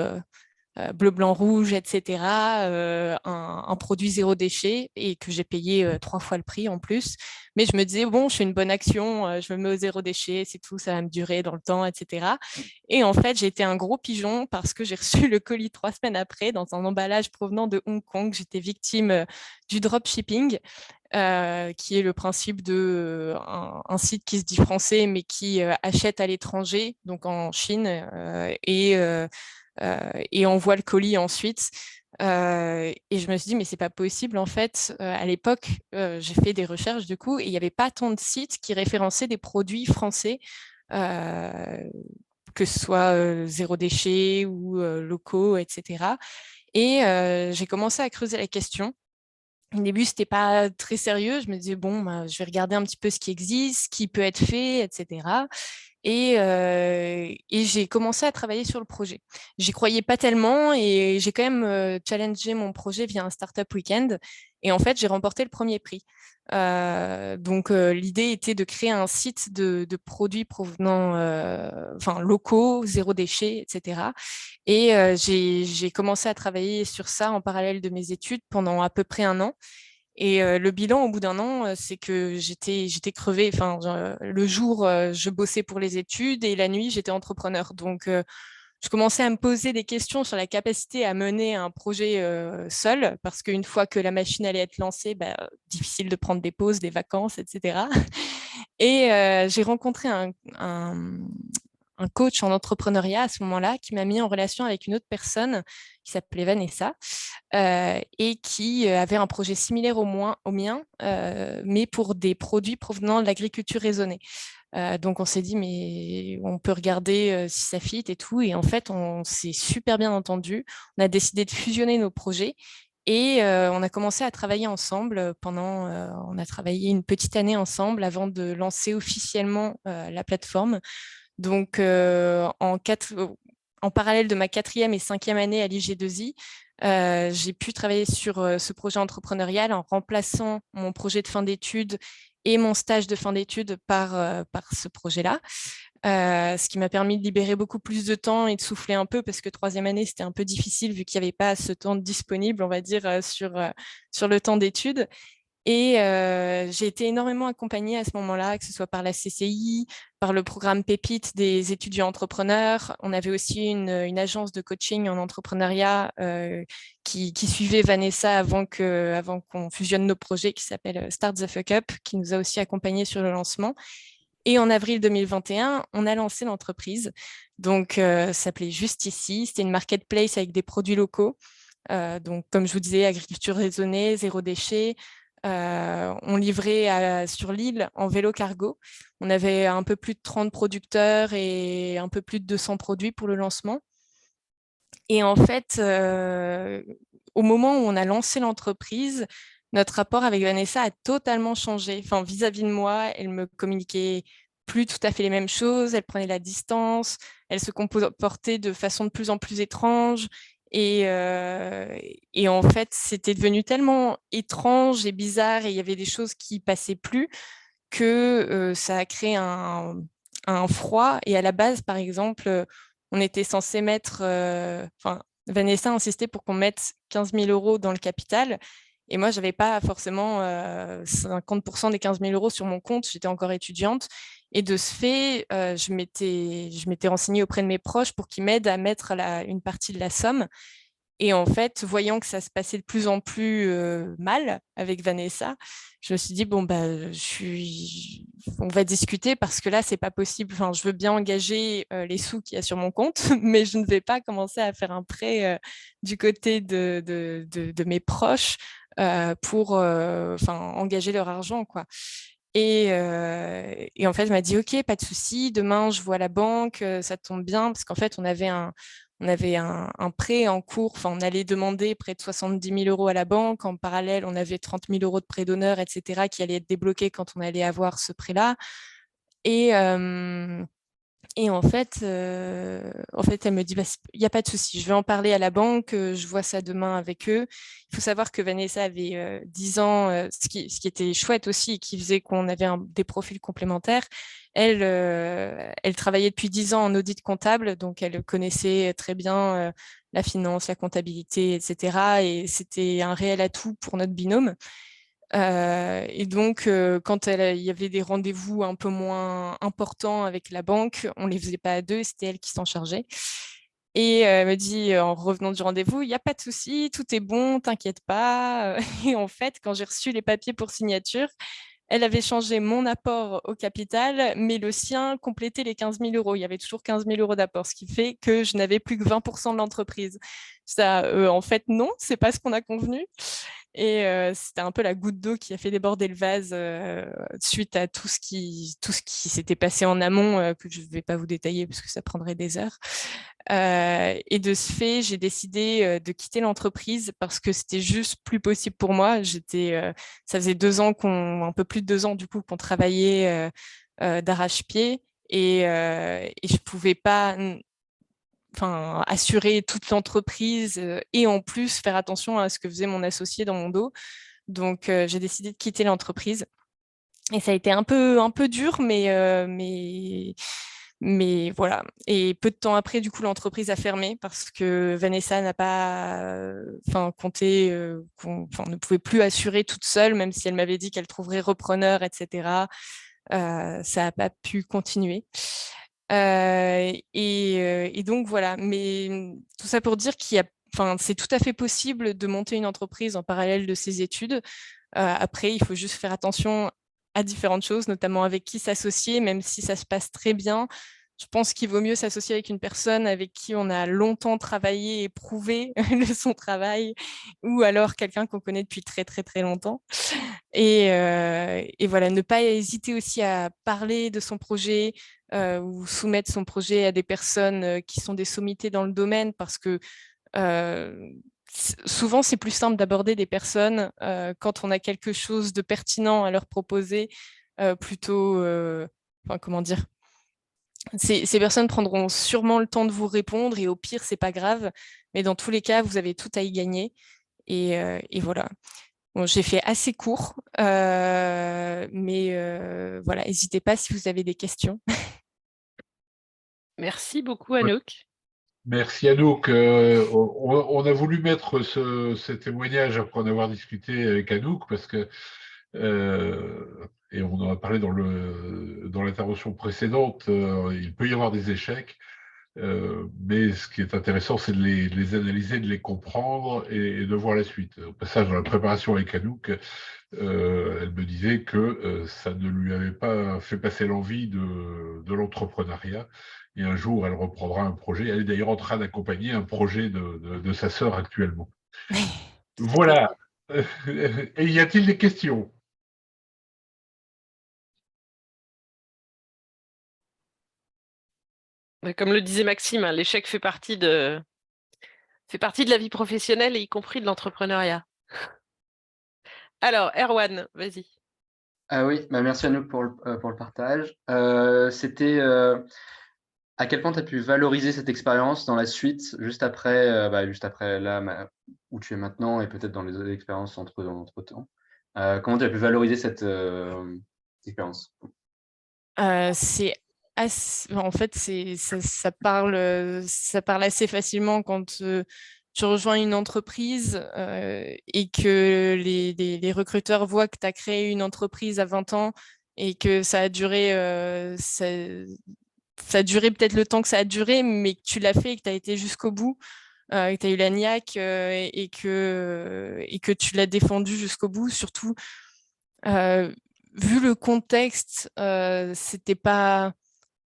bleu, blanc, rouge, etc. Un produit zéro déchet et que j'ai payé 3 fois le prix en plus. Mais je me disais, bon, je fais une bonne action, je me mets au zéro déchet, c'est tout, ça va me durer dans le temps, etc. Et en fait, j'ai été un gros pigeon parce que j'ai reçu le colis 3 semaines après dans un emballage provenant de Hong Kong. J'étais victime du dropshipping. Qui est le principe d'un site qui se dit français mais qui achète à l'étranger, donc en Chine, et envoie le colis ensuite. Et je me suis dit, mais c'est pas possible en fait. À l'époque, j'ai fait des recherches du coup, et il n'y avait pas tant de sites qui référençaient des produits français, que ce soit zéro déchet ou locaux, etc. Et j'ai commencé à creuser la question. Au début, c'était pas très sérieux. Je me disais, bon, je vais regarder un petit peu ce qui existe, ce qui peut être fait, etc. Et j'ai commencé à travailler sur le projet. J'y croyais pas tellement et j'ai quand même challengé mon projet via un Startup Weekend. Et en fait, j'ai remporté le premier prix. Donc, l'idée était de créer un site de produits provenant, locaux, zéro déchet, etc. Et j'ai commencé à travailler sur ça en parallèle de mes études pendant à peu près 1 an. Et le bilan au bout d'1 an, c'est que j'étais crevée. Enfin, le jour, je bossais pour les études et la nuit, j'étais entrepreneur. Donc, je commençais à me poser des questions sur la capacité à mener un projet seul, parce qu'une fois que la machine allait être lancée, difficile de prendre des pauses, des vacances, etc. Et j'ai rencontré un coach en entrepreneuriat à ce moment-là qui m'a mis en relation avec une autre personne qui s'appelait Vanessa et qui avait un projet similaire au mien, mais pour des produits provenant de l'agriculture raisonnée. Donc, on s'est dit, mais on peut regarder si ça fit et tout. Et en fait, on s'est super bien entendu. On a décidé de fusionner nos projets et on a commencé à travailler ensemble on a travaillé une petite année ensemble avant de lancer officiellement la plateforme. Donc, en parallèle de ma 4e et 5e année à l'IG2I, j'ai pu travailler sur ce projet entrepreneurial en remplaçant mon projet de fin d'études et mon stage de fin d'études par ce projet-là. Ce qui m'a permis de libérer beaucoup plus de temps et de souffler un peu parce que 3e année, c'était un peu difficile vu qu'il n'y avait pas ce temps disponible, on va dire, sur le temps d'études. Et j'ai été énormément accompagnée à ce moment-là, que ce soit par la CCI, par le programme Pépite des étudiants entrepreneurs. On avait aussi une agence de coaching en entrepreneuriat qui suivait Vanessa avant qu'on fusionne nos projets, qui s'appelle Start the Fuck Up, qui nous a aussi accompagnés sur le lancement. Et en avril 2021, on a lancé l'entreprise. Donc, ça s'appelait Juste Ici. C'était une marketplace avec des produits locaux. Donc, comme je vous disais, agriculture raisonnée, zéro déchet. On livrait sur l'île en vélo cargo. On avait un peu plus de 30 producteurs et un peu plus de 200 produits pour le lancement. Et en fait, au moment où on a lancé l'entreprise, notre rapport avec Vanessa a totalement changé. Enfin, vis-à-vis de moi, elle me communiquait plus tout à fait les mêmes choses, elle prenait la distance, elle se comportait de façon de plus en plus étrange. Et en fait, c'était devenu tellement étrange et bizarre et il y avait des choses qui passaient plus que ça a créé un froid. Et à la base, par exemple, on était censé mettre... Vanessa insistait pour qu'on mette 15 000 € dans le capital. Et moi, je n'avais pas forcément 50% des 15 000 € sur mon compte. J'étais encore étudiante. Et de ce fait, je m'étais renseignée auprès de mes proches pour qu'ils m'aident à mettre une partie de la somme. Et en fait, voyant que ça se passait de plus en plus mal avec Vanessa, je me suis dit, bon, on va discuter parce que là, c'est pas possible. Enfin, je veux bien engager les sous qu'il y a sur mon compte, mais je ne vais pas commencer à faire un prêt du côté de mes proches pour engager leur argent, quoi. Et en fait, elle m'a dit, OK, pas de souci, demain, je vois la banque, ça tombe bien, parce qu'en fait, on avait un prêt en cours, enfin, on allait demander près de 70 000 € à la banque. En parallèle, on avait 30 000 € de prêt d'honneur, etc., qui allaient être débloqués quand on allait avoir ce prêt-là. Et en fait, elle me dit, il n'y a pas de souci, je vais en parler à la banque, je vois ça demain avec eux. Il faut savoir que Vanessa avait 10 ans, ce qui était chouette aussi et qui faisait qu'on avait des profils complémentaires. Elle travaillait depuis 10 ans en audit comptable, donc elle connaissait très bien la finance, la comptabilité, etc. Et c'était un réel atout pour notre binôme. Et donc, quand il y avait des rendez-vous un peu moins importants avec la banque, on ne les faisait pas à deux, c'était elle qui s'en chargeait. Et elle me dit, en revenant du rendez-vous, il n'y a pas de souci, tout est bon, t'inquiète pas. Et en fait, quand j'ai reçu les papiers pour signature, elle avait changé mon apport au capital, mais le sien complétait les 15 000 €. Il y avait toujours 15 000 € d'apport, ce qui fait que je n'avais plus que 20% de l'entreprise. En fait, non, c'est pas ce qu'on a convenu. Et c'était un peu la goutte d'eau qui a fait déborder le vase suite à tout ce qui s'était passé en amont, que je ne vais pas vous détailler parce que ça prendrait des heures. Et de ce fait, j'ai décidé de quitter l'entreprise parce que c'était juste plus possible pour moi. Ça faisait 2 ans un peu plus de 2 ans du coup qu'on travaillait d'arrache-pied et je pouvais pas assurer toute l'entreprise et en plus faire attention à ce que faisait mon associé dans mon dos. Donc, j'ai décidé de quitter l'entreprise. Et ça a été un peu dur, mais voilà. Et peu de temps après, du coup, l'entreprise a fermé parce que Vanessa n'a pas compté, ne pouvait plus assurer toute seule, même si elle m'avait dit qu'elle trouverait repreneur, etc. Ça n'a pas pu continuer. Et donc, voilà. Mais tout ça pour dire c'est tout à fait possible de monter une entreprise en parallèle de ses études. Après, il faut juste faire attention à différentes choses, notamment avec qui s'associer, même si ça se passe très bien. Je pense qu'il vaut mieux s'associer avec une personne avec qui on a longtemps travaillé et prouvé son travail, ou alors quelqu'un qu'on connaît depuis très, très, très longtemps. Et voilà, ne pas hésiter aussi à parler de son projet ou soumettre son projet à des personnes qui sont des sommités dans le domaine, parce que souvent, c'est plus simple d'aborder des personnes quand on a quelque chose de pertinent à leur proposer, plutôt, comment dire, ces personnes prendront sûrement le temps de vous répondre, et au pire, c'est pas grave. Mais dans tous les cas, vous avez tout à y gagner. Et voilà. Bon, j'ai fait assez court, mais voilà, n'hésitez pas si vous avez des questions. Merci beaucoup, Anouk. Merci Anouk. On a voulu mettre ce témoignage après en avoir discuté avec Anouk parce que, et on en a parlé dans l'intervention précédente, il peut y avoir des échecs, mais ce qui est intéressant, c'est de les analyser, de les comprendre et de voir la suite. Au passage, dans la préparation avec Anouk, elle me disait que ça ne lui avait pas fait passer l'envie de l'entrepreneuriat. Et un jour, elle reprendra un projet. Elle est d'ailleurs en train d'accompagner un projet de sa sœur actuellement. Voilà. Et y a-t-il des questions? Comme le disait Maxime, hein, l'échec fait partie de la vie professionnelle, et y compris de l'entrepreneuriat. Alors, Erwan, vas-y. Ah oui, merci à nous pour le partage. C'était à quel point tu as pu valoriser cette expérience dans la suite, juste après là où tu es maintenant, et peut-être dans les autres expériences entre-temps. Comment tu as pu valoriser cette expérience? C'est en fait, ça parle assez facilement quand tu rejoins une entreprise et que les recruteurs voient que tu as créé une entreprise à 20 ans et que ça a duré, ça a duré peut-être le temps que ça a duré, mais que tu l'as fait et que tu as été jusqu'au bout, que tu as eu la niaque et que tu l'as défendu jusqu'au bout. Surtout, vu le contexte, c'était pas,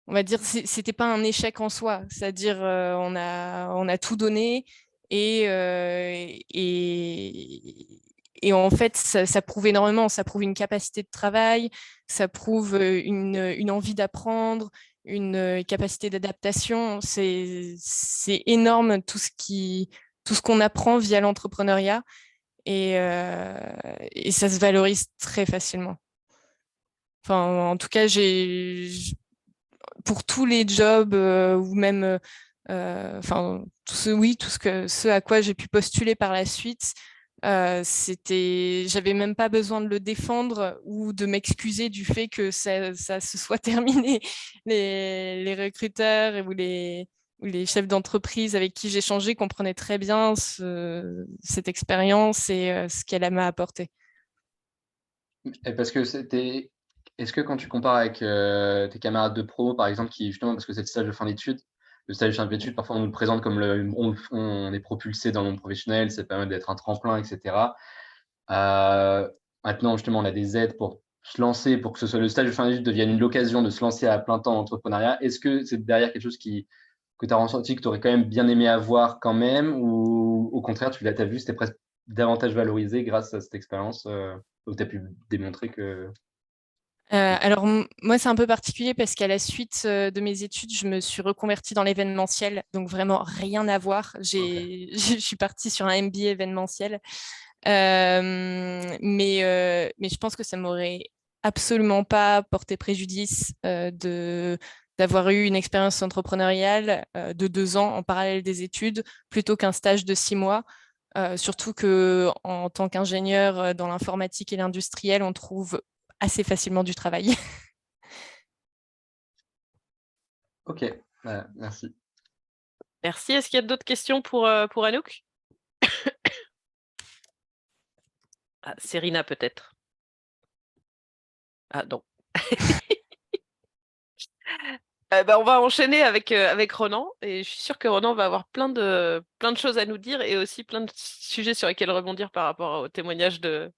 on va dire, c'était pas un échec en soi. C'est-à-dire, on a tout donné et en fait, ça prouve énormément. Ça prouve une capacité de travail, ça prouve une envie d'apprendre, une capacité d'adaptation. C'est énorme tout ce qu'on apprend via l'entrepreneuriat, et ça se valorise très facilement. Enfin, en tout cas, pour tous les jobs ou même, ce à quoi j'ai pu postuler par la suite, j'avais même pas besoin de le défendre ou de m'excuser du fait que ça se soit terminé. Les recruteurs ou les chefs d'entreprise avec qui j'ai changé comprenaient très bien cette expérience et ce qu'elle m'a apporté. Et parce que est-ce que quand tu compares avec tes camarades de promo, par exemple, qui justement, parce que c'est le stage de fin d'études, parfois on nous le présente comme on est propulsé dans le monde professionnel, ça permet d'être un tremplin, etc. Maintenant, justement, on a des aides pour se lancer, pour que ce soit le stage de fin d'études devienne l'occasion de se lancer à plein temps en entrepreneuriat. Est-ce que c'est derrière quelque chose que tu as ressenti, que tu aurais quand même bien aimé avoir quand même, ou au contraire, tu l'as vu, c'était presque davantage valorisé grâce à cette expérience où tu as pu démontrer que… Alors, moi, c'est un peu particulier parce qu'à la suite de mes études, je me suis reconvertie dans l'événementiel, donc vraiment rien à voir. Je suis partie sur un MBA événementiel, mais je pense que ça m'aurait absolument pas porté préjudice d'avoir eu une expérience entrepreneuriale de 2 ans en parallèle des études plutôt qu'un stage de 6 mois. Surtout qu'en tant qu'ingénieur dans l'informatique et l'industriel, on trouve assez facilement du travail. Ok, merci. Merci. Est-ce qu'il y a d'autres questions pour Anouk? Serena, peut-être. Ah non. On va enchaîner avec Ronan, et je suis sûre que Ronan va avoir plein de choses à nous dire et aussi plein de sujets sur lesquels rebondir par rapport au témoignage de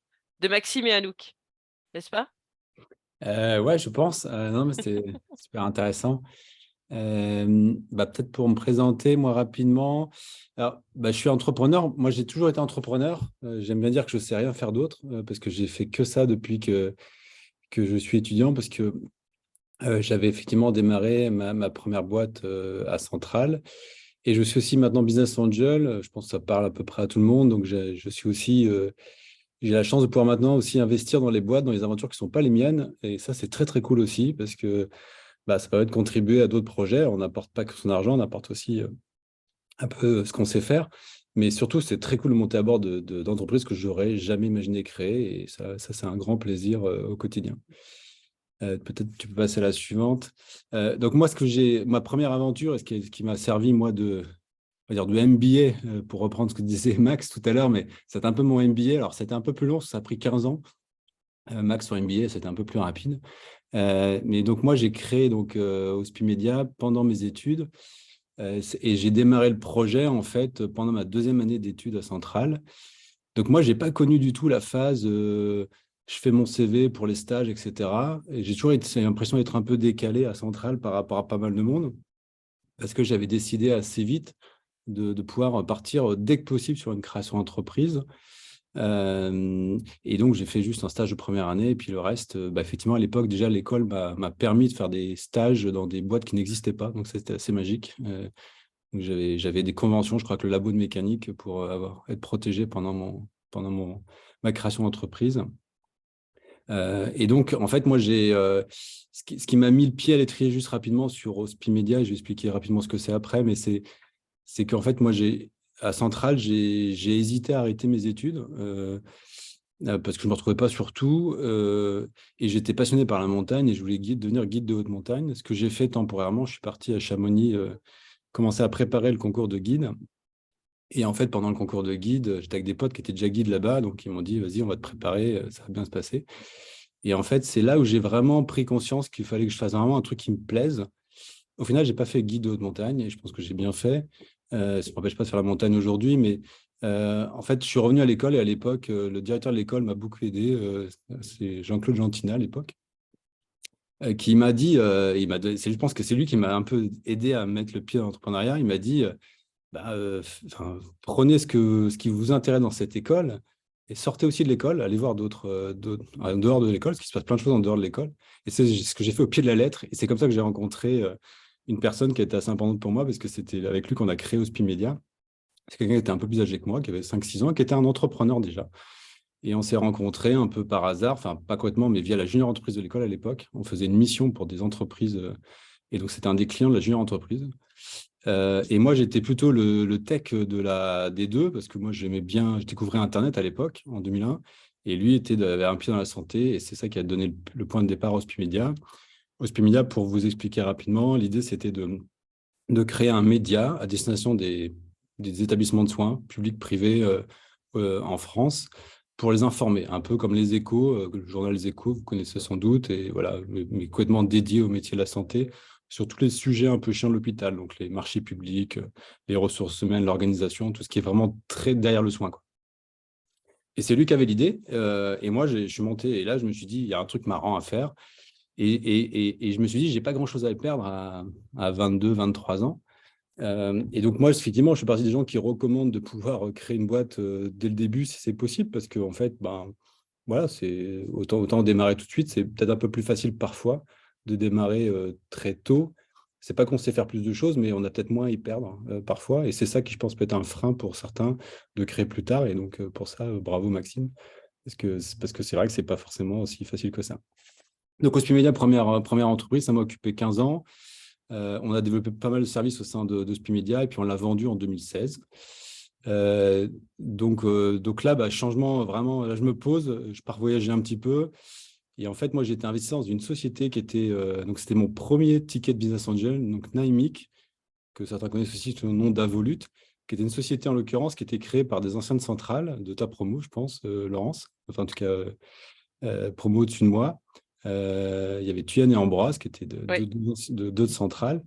Maxime et Anouk, n'est-ce pas? Ouais, je pense. Non, mais c'était super intéressant. Peut-être pour me présenter, moi, rapidement. Alors, je suis entrepreneur. Moi, j'ai toujours été entrepreneur. J'aime bien dire que je ne sais rien faire d'autre parce que j'ai fait que ça depuis que je suis étudiant, parce que j'avais effectivement démarré ma première boîte à Centrale. Et je suis aussi maintenant business angel. Je pense que ça parle à peu près à tout le monde. Donc, je suis aussi... j'ai la chance de pouvoir maintenant aussi investir dans les boîtes, dans les aventures qui ne sont pas les miennes. Et ça, c'est très, très cool aussi parce que ça permet de contribuer à d'autres projets. On n'apporte pas que son argent, on apporte aussi un peu ce qu'on sait faire. Mais surtout, c'est très cool de monter à bord d'entreprises que je n'aurais jamais imaginé créer. Et ça c'est un grand plaisir au quotidien. Peut-être tu peux passer à la suivante. Donc moi, ma première aventure, et ce qui m'a servi, moi, on va dire du MBA, pour reprendre ce que disait Max tout à l'heure, mais c'était un peu mon MBA. Alors, c'était un peu plus long, ça a pris 15 ans. Max, son MBA, c'était un peu plus rapide. Mais donc, moi, j'ai créé Hospimedia pendant mes études. Et j'ai démarré le projet, en fait, pendant ma deuxième année d'études à Centrale. Donc, moi, je n'ai pas connu du tout la phase je fais mon CV pour les stages, etc. Et j'ai toujours l'impression d'être un peu décalé à Centrale par rapport à pas mal de monde, parce que j'avais décidé assez vite de pouvoir partir dès que possible sur une création d'entreprise. Et donc, j'ai fait juste un stage de première année. Et puis le reste, effectivement, à l'époque, déjà, l'école m'a permis de faire des stages dans des boîtes qui n'existaient pas. Donc, c'était assez magique. Donc j'avais des conventions, je crois que le labo de mécanique, pour être protégé pendant ma création d'entreprise. Et donc, en fait, moi, ce qui m'a mis le pied à l'étrier juste rapidement sur Hospimedia, je vais expliquer rapidement ce que c'est après, mais c'est qu'en fait, moi, à Centrale, j'ai hésité à arrêter mes études parce que je ne me retrouvais pas sur tout et j'étais passionné par la montagne et je voulais devenir guide de haute montagne. Ce que j'ai fait temporairement, je suis parti à Chamonix, commencer à préparer le concours de guide. Et en fait, pendant le concours de guide, j'étais avec des potes qui étaient déjà guides là-bas, donc ils m'ont dit, vas-y, on va te préparer, ça va bien se passer. Et en fait, c'est là où j'ai vraiment pris conscience qu'il fallait que je fasse vraiment un truc qui me plaise. Au final, je n'ai pas fait guide de haute montagne et je pense que j'ai bien fait. Ça ne m'empêche pas de faire la montagne aujourd'hui, mais en fait, je suis revenu à l'école et à l'époque, le directeur de l'école m'a beaucoup aidé. C'est Jean-Claude Gentina à l'époque, qui m'a dit, je pense que c'est lui qui m'a un peu aidé à mettre le pied dans l'entrepreneuriat. Il m'a dit, prenez ce qui vous intéresse dans cette école et sortez aussi de l'école, allez voir d'autres en dehors de l'école, parce qu'il se passe plein de choses en dehors de l'école. Et c'est ce que j'ai fait au pied de la lettre. Et c'est comme ça que j'ai rencontré une personne qui était assez importante pour moi, parce que c'était avec lui qu'on a créé Hospimedia. C'est quelqu'un qui était un peu plus âgé que moi, qui avait 5-6 ans, qui était un entrepreneur déjà. Et on s'est rencontrés un peu par hasard, enfin pas complètement, mais via la junior entreprise de l'école à l'époque. On faisait une mission pour des entreprises, et donc c'était un des clients de la junior entreprise. Et moi, j'étais plutôt le tech des deux, parce que moi, j'aimais bien, je découvrais Internet à l'époque, en 2001, et lui avait un pied dans la santé, et c'est ça qui a donné le point de départ à Hospimedia. Hospimedia, pour vous expliquer rapidement, l'idée, c'était de créer un média à destination des établissements de soins, publics, privés, en France, pour les informer, un peu comme Les Échos, le journal Les Échos, vous connaissez sans doute, et voilà, mais complètement dédié au métier de la santé, sur tous les sujets un peu chiants de l'hôpital, donc les marchés publics, les ressources humaines, l'organisation, tout ce qui est vraiment très derrière le soin, quoi. Et c'est lui qui avait l'idée, et moi, je suis monté, et là, je me suis dit, il y a un truc marrant à faire, et je me suis dit, j'ai pas grand-chose à perdre à 22, 23 ans. Et donc, moi, effectivement, je suis partie des gens qui recommandent de pouvoir créer une boîte dès le début, si c'est possible, parce qu'en fait, voilà, c'est autant démarrer tout de suite. C'est peut-être un peu plus facile parfois de démarrer très tôt. C'est pas qu'on sait faire plus de choses, mais on a peut-être moins à y perdre parfois. Et c'est ça qui, je pense, peut être un frein pour certains de créer plus tard. Et donc, pour ça, bravo Maxime, parce que c'est vrai que c'est pas forcément aussi facile que ça. Donc, Hospimedia, première entreprise, ça m'a occupé 15 ans. On a développé pas mal de services au sein d'Hospimedia et puis on l'a vendu en 2016. Donc là, changement vraiment, là je me pose, je pars voyager un petit peu. Et en fait, moi, j'étais investisseur dans une société qui était, donc c'était mon premier ticket de business angel, donc Naimic, que certains connaissent aussi sous le nom d'Avolut, qui était une société en l'occurrence qui était créée par des anciennes centrales de ta promo, je pense, Laurence, enfin en tout cas, promo au-dessus de moi. Il y avait Thuyen et Ambroise qui étaient Oui. deux de Centrale.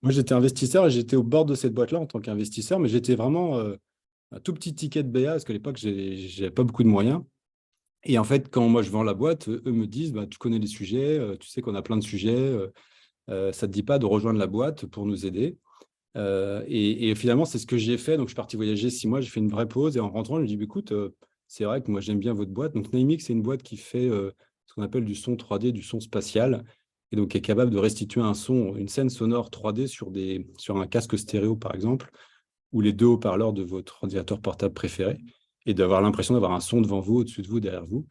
Moi, j'étais investisseur et j'étais au bord de cette boîte-là en tant qu'investisseur, mais j'étais vraiment un tout petit ticket de BA parce qu'à l'époque, je n'avais pas beaucoup de moyens. Et en fait, quand moi, je vends la boîte, eux me disent, tu connais les sujets, tu sais qu'on a plein de sujets, ça ne te dit pas de rejoindre la boîte pour nous aider. Et finalement, c'est ce que j'ai fait. Donc, je suis parti voyager 6 mois, j'ai fait une vraie pause. Et en rentrant, je me dis, écoute, c'est vrai que moi, j'aime bien votre boîte. Donc, Naimix, c'est une boîte qui fait ce qu'on appelle du son 3D, du son spatial. Et donc, qui est capable de restituer un son, une scène sonore 3D sur un casque stéréo, par exemple, ou les 2 haut-parleurs de votre ordinateur portable préféré. Et d'avoir l'impression d'avoir un son devant vous, au-dessus de vous, derrière vous.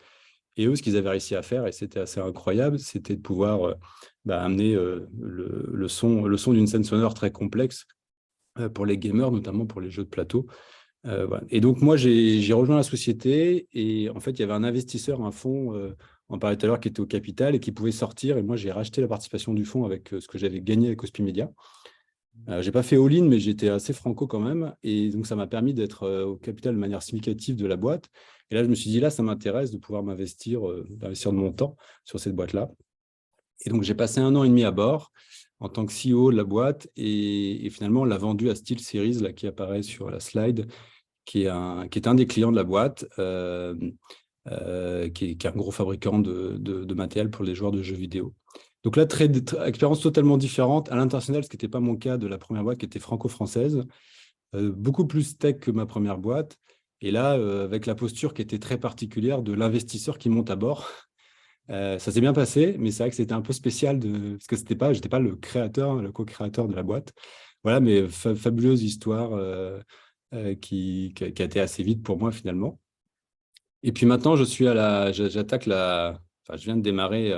Et eux, ce qu'ils avaient réussi à faire, et c'était assez incroyable, c'était de pouvoir amener le son d'une scène sonore très complexe pour les gamers, notamment pour les jeux de plateau. Voilà. Et donc, moi, j'ai rejoint la société et en fait, il y avait un investisseur, un fonds, on parlait tout à l'heure, qui était au capital et qui pouvait sortir. Et moi, j'ai racheté la participation du fonds avec ce que j'avais gagné avec Hospimedia. Je n'ai pas fait all-in, mais j'étais assez franco quand même. Et donc, ça m'a permis d'être au capital de manière significative de la boîte. Et là, je me suis dit, là, ça m'intéresse de pouvoir d'investir de mon temps sur cette boîte-là. Et donc, j'ai passé 1 an et demi à bord en tant que CEO de la boîte. Et finalement, on l'a vendu à SteelSeries, là, qui apparaît sur la slide, qui est un des clients de la boîte, qui est un gros fabricant de matériel pour les joueurs de jeux vidéo. Donc là, expérience totalement différente à l'international, ce qui n'était pas mon cas de la première boîte qui était franco-française, beaucoup plus tech que ma première boîte. Et là, avec la posture qui était très particulière de l'investisseur qui monte à bord. Ça s'est bien passé, mais c'est vrai que c'était un peu spécial parce que j'étais pas le créateur, le co-créateur de la boîte. Voilà, mais fabuleuse histoire qui a été assez vite pour moi finalement. Et puis maintenant, je viens de démarrer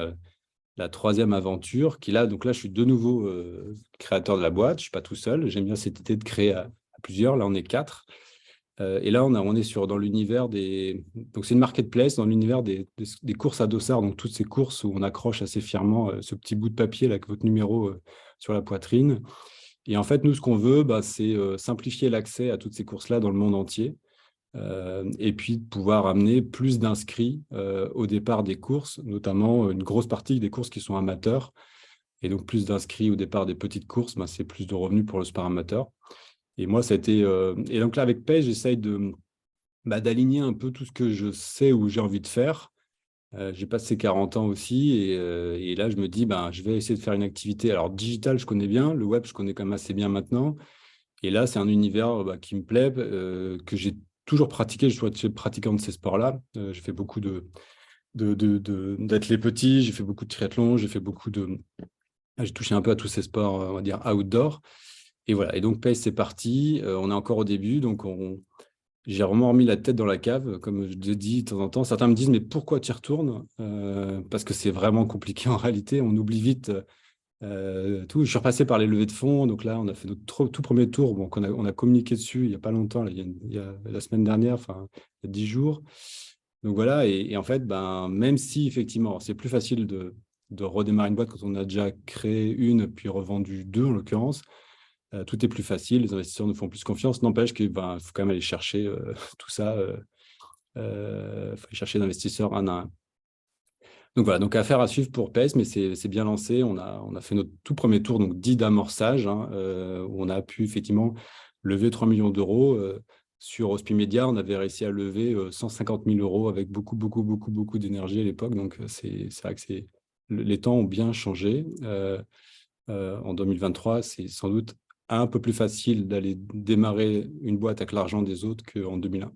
la 3e aventure, donc là, je suis de nouveau créateur de la boîte. Je ne suis pas tout seul. J'aime bien cette idée de créer à plusieurs. Là, on est 4. Et là, on est dans l'univers donc, c'est une marketplace dans l'univers des courses à dossard. Donc, toutes ces courses où on accroche assez fièrement ce petit bout de papier là, avec votre numéro sur la poitrine. Et en fait, nous, ce qu'on veut, c'est simplifier l'accès à toutes ces courses-là dans le monde entier. Et puis de pouvoir amener plus d'inscrits au départ des courses, notamment une grosse partie des courses qui sont amateurs. Et donc, plus d'inscrits au départ des petites courses, c'est plus de revenus pour le sport amateur. Et moi, ça a été… Et donc là, avec Pace, j'essaye d'aligner un peu tout ce que je sais ou j'ai envie de faire. J'ai passé 40 ans aussi. Et là, je me dis, je vais essayer de faire une activité. Alors, digital, je connais bien. Le web, je connais quand même assez bien maintenant. Et là, c'est un univers qui me plaît, que j'ai toujours pratiqué. Je suis toujours été pratiquant de ces sports-là. J'ai fait beaucoup d'athlètes petits. J'ai fait beaucoup de triathlon. J'ai touché un peu à tous ces sports, on va dire, outdoor. Et voilà, et donc Pace, c'est parti. On est encore au début, donc j'ai vraiment remis la tête dans la cave, comme je te dis de temps en temps. Certains me disent, mais pourquoi tu y retournes parce que c'est vraiment compliqué en réalité, on oublie vite tout. Je suis repassé par les levées de fonds, donc là, on a fait notre tout premier tour. Bon, on a communiqué dessus il n'y a pas longtemps, là, il y a la semaine dernière, enfin, il y a 10 jours. Donc voilà, et en fait, même si effectivement, c'est plus facile de redémarrer une boîte quand on a déjà créé une, puis revendu 2 en l'occurrence, tout est plus facile, les investisseurs nous font plus confiance. N'empêche qu'il faut quand même aller chercher tout ça. Faut aller chercher l'investisseur un à un. Donc voilà, donc affaire à suivre pour Pace, mais c'est bien lancé. On a fait notre tout premier tour, donc dit d'amorçage, où on a pu effectivement lever 3 millions d'euros. Sur Hospimedia, on avait réussi à lever 150 000 euros avec beaucoup, beaucoup, beaucoup, beaucoup d'énergie à l'époque. Donc c'est vrai que les temps ont bien changé. En 2023, c'est sans doute un peu plus facile d'aller démarrer une boîte avec l'argent des autres qu'en 2001.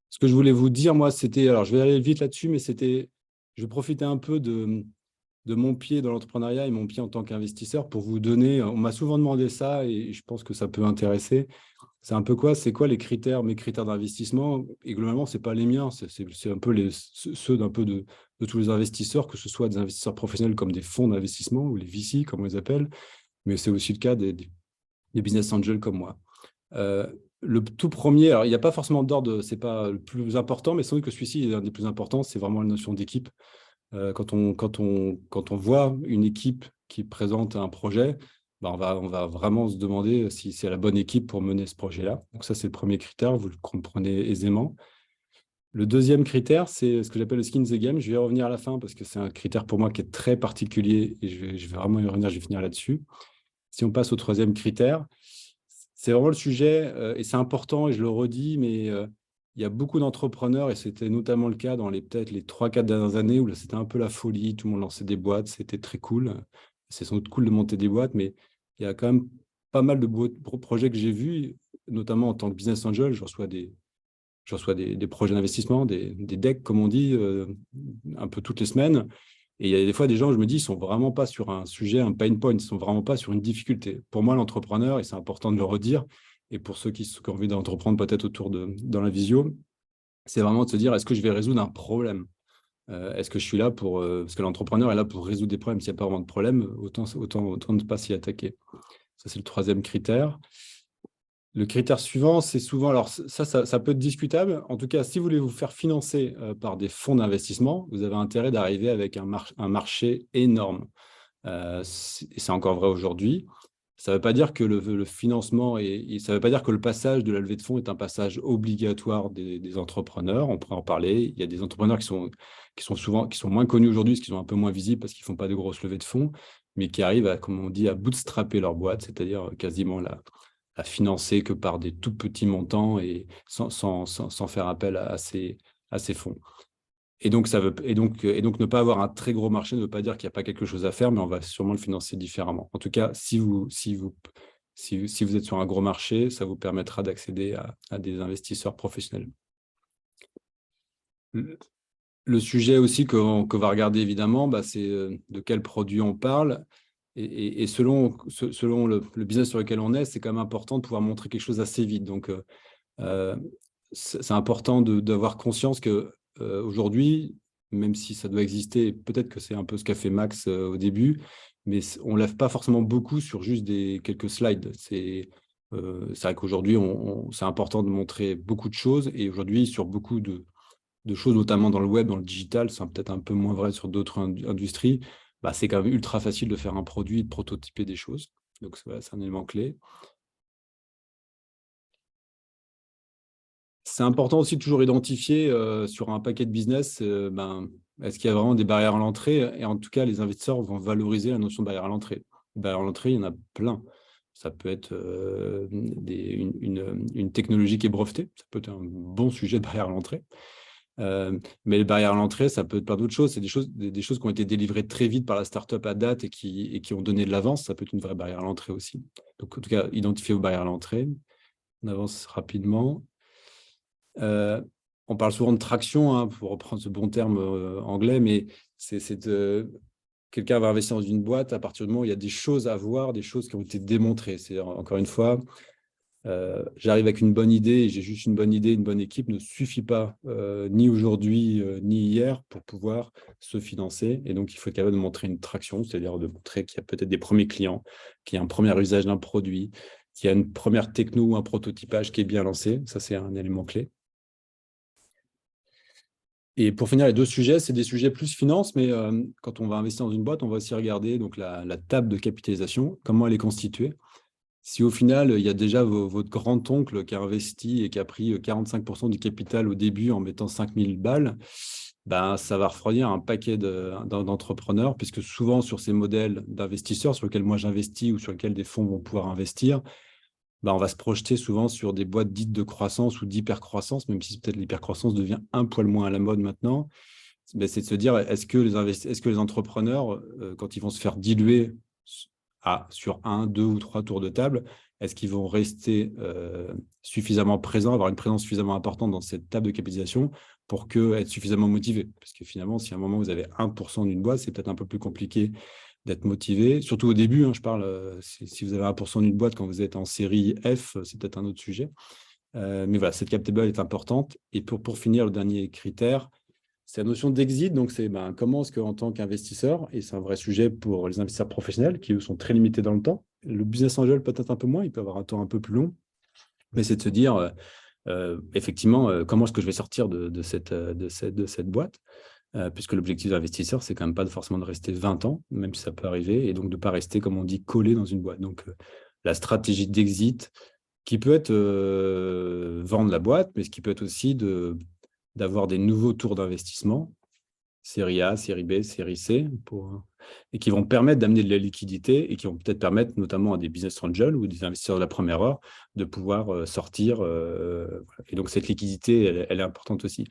Ce que je voulais vous dire, moi, c'était… Alors, je vais aller vite là-dessus, mais je profitais un peu de mon pied dans l'entrepreneuriat et mon pied en tant qu'investisseur pour vous donner… On m'a souvent demandé ça et je pense que ça peut intéresser. C'est un peu quoi? C'est quoi mes critères d'investissement? Et globalement, ce n'est pas les miens, c'est un peu ceux d'un peu de tous les investisseurs, que ce soit des investisseurs professionnels comme des fonds d'investissement ou les VC, comme on les appelle, mais c'est aussi le cas des business angels comme moi. Le tout premier, alors il n'y a pas forcément d'ordre, ce n'est pas le plus important, mais c'est vrai que celui-ci est un des plus importants, c'est vraiment la notion d'équipe. Quand on voit une équipe qui présente un projet, on va vraiment se demander si c'est la bonne équipe pour mener ce projet-là. Donc ça, c'est le premier critère, vous le comprenez aisément. Le deuxième critère, c'est ce que j'appelle le skin in the game. Je vais y revenir à la fin parce que c'est un critère pour moi qui est très particulier et je vais vraiment y revenir, je vais finir là-dessus. Si on passe au troisième critère, c'est vraiment le sujet et c'est important et je le redis, mais il y a beaucoup d'entrepreneurs et c'était notamment le cas dans peut-être les 3-4 dernières années où là, c'était un peu la folie, tout le monde lançait des boîtes, c'était très cool. C'est sans doute cool de monter des boîtes, mais il y a quand même pas mal de projets que j'ai vus, notamment en tant que business angel, je reçois des projets d'investissement, des decks, comme on dit, un peu toutes les semaines. Et il y a des fois des gens, je me dis, ils ne sont vraiment pas sur un sujet, un pain point, ils ne sont vraiment pas sur une difficulté. Pour moi, l'entrepreneur, et c'est important de le redire, et pour ceux qui ont envie d'entreprendre peut-être dans la visio, c'est vraiment de se dire, est-ce que je vais résoudre un problème ? Est-ce que je suis là pour... parce que l'entrepreneur est là pour résoudre des problèmes. S'il n'y a pas vraiment de problème, autant ne pas s'y attaquer. Ça, c'est le troisième critère. Le critère suivant, c'est souvent, alors ça peut être discutable. En tout cas, si vous voulez vous faire financer par des fonds d'investissement, vous avez intérêt d'arriver avec un marché énorme. C'est encore vrai aujourd'hui. Ça ne veut pas dire que le financement ça ne veut pas dire que le passage de la levée de fonds est un passage obligatoire des entrepreneurs. On pourrait en parler. Il y a des entrepreneurs qui sont moins connus aujourd'hui, parce qu'ils sont un peu moins visibles parce qu'ils ne font pas de grosses levées de fonds, mais qui arrivent à, comme on dit, à bootstrapper leur boîte, c'est-à-dire quasiment à financer que par des tout petits montants et sans faire appel à ces fonds. Et donc, ne pas avoir un très gros marché ne veut pas dire qu'il n'y a pas quelque chose à faire, mais on va sûrement le financer différemment. En tout cas, si vous êtes sur un gros marché, ça vous permettra d'accéder à des investisseurs professionnels. Le sujet aussi que va regarder évidemment, c'est de quel produit on parle. Et selon le business sur lequel on est, c'est quand même important de pouvoir montrer quelque chose assez vite. Donc, c'est important d'avoir conscience qu'aujourd'hui, même si ça doit exister, peut-être que c'est un peu ce qu'a fait Max au début, mais on ne lève pas forcément beaucoup sur juste quelques slides. C'est vrai qu'aujourd'hui, c'est important de montrer beaucoup de choses. Et aujourd'hui, sur beaucoup de choses, notamment dans le web, dans le digital, c'est peut-être un peu moins vrai sur d'autres industries, c'est quand même ultra facile de faire un produit et de prototyper des choses. Donc, c'est un élément clé. C'est important aussi de toujours identifier sur un paquet de business, est-ce qu'il y a vraiment des barrières à l'entrée ? Et en tout cas, les investisseurs vont valoriser la notion de barrière à l'entrée. Les barrières à l'entrée, il y en a plein. Ça peut être une technologie qui est brevetée. Ça peut être un bon sujet de barrière à l'entrée. Mais les barrières à l'entrée, ça peut être plein d'autres choses. C'est des choses qui ont été délivrées très vite par la startup à date et qui ont donné de l'avance. Ça peut être une vraie barrière à l'entrée aussi. Donc, en tout cas, identifier vos barrières à l'entrée. On avance rapidement. On parle souvent de traction, pour reprendre ce bon terme anglais, mais quelqu'un va investir dans une boîte à partir du moment où il y a des choses à voir, des choses qui ont été démontrées. C'est encore une fois, j'arrive avec une bonne idée et j'ai juste une bonne idée, une bonne équipe ne suffit pas ni aujourd'hui ni hier pour pouvoir se financer. Et donc, il faut être capable de montrer une traction, c'est-à-dire de montrer qu'il y a peut-être des premiers clients, qu'il y a un premier usage d'un produit, qu'il y a une première techno ou un prototypage qui est bien lancé. Ça, c'est un élément clé. Et pour finir, les deux sujets, c'est des sujets plus finance, mais quand on va investir dans une boîte, on va aussi regarder donc, la table de capitalisation, comment elle est constituée. Si au final, il y a déjà votre grand-oncle qui a investi et qui a pris 45% du capital au début en mettant 5000 balles, ça va refroidir un paquet d'entrepreneurs, puisque souvent sur ces modèles d'investisseurs sur lesquels moi j'investis ou sur lesquels des fonds vont pouvoir investir, on va se projeter souvent sur des boîtes dites de croissance ou d'hypercroissance, même si peut-être l'hypercroissance devient un poil moins à la mode maintenant. C'est de se dire, est-ce que les entrepreneurs, quand ils vont se faire diluer sur 1, 2 ou 3 tours de table, est-ce qu'ils vont rester suffisamment présents, avoir une présence suffisamment importante dans cette table de capitalisation pour être suffisamment motivés ? Parce que finalement, si à un moment vous avez 1% d'une boîte, c'est peut-être un peu plus compliqué d'être motivé, surtout au début, je parle, si vous avez 1% d'une boîte quand vous êtes en série F, c'est peut-être un autre sujet. Mais voilà, cette cap table est importante. Et pour finir, le dernier critère, c'est la notion d'exit. Donc, c'est comment est-ce qu'en tant qu'investisseur, et c'est un vrai sujet pour les investisseurs professionnels qui, eux, sont très limités dans le temps. Le business angel, peut-être un peu moins, il peut avoir un temps un peu plus long. Mais c'est de se dire, effectivement, comment est-ce que je vais sortir de cette boîte ? Puisque l'objectif d'investisseur, c'est quand même pas forcément de rester 20 ans, même si ça peut arriver, et donc de ne pas rester, comme on dit, collé dans une boîte. Donc, la stratégie d'exit, qui peut être vendre la boîte, mais ce qui peut être aussi de d'avoir des nouveaux tours d'investissement, série A, série B, série C, et qui vont permettre d'amener de la liquidité et qui vont peut-être permettre notamment à des business angels ou des investisseurs de la première heure de pouvoir sortir. Et donc, cette liquidité, elle est importante aussi.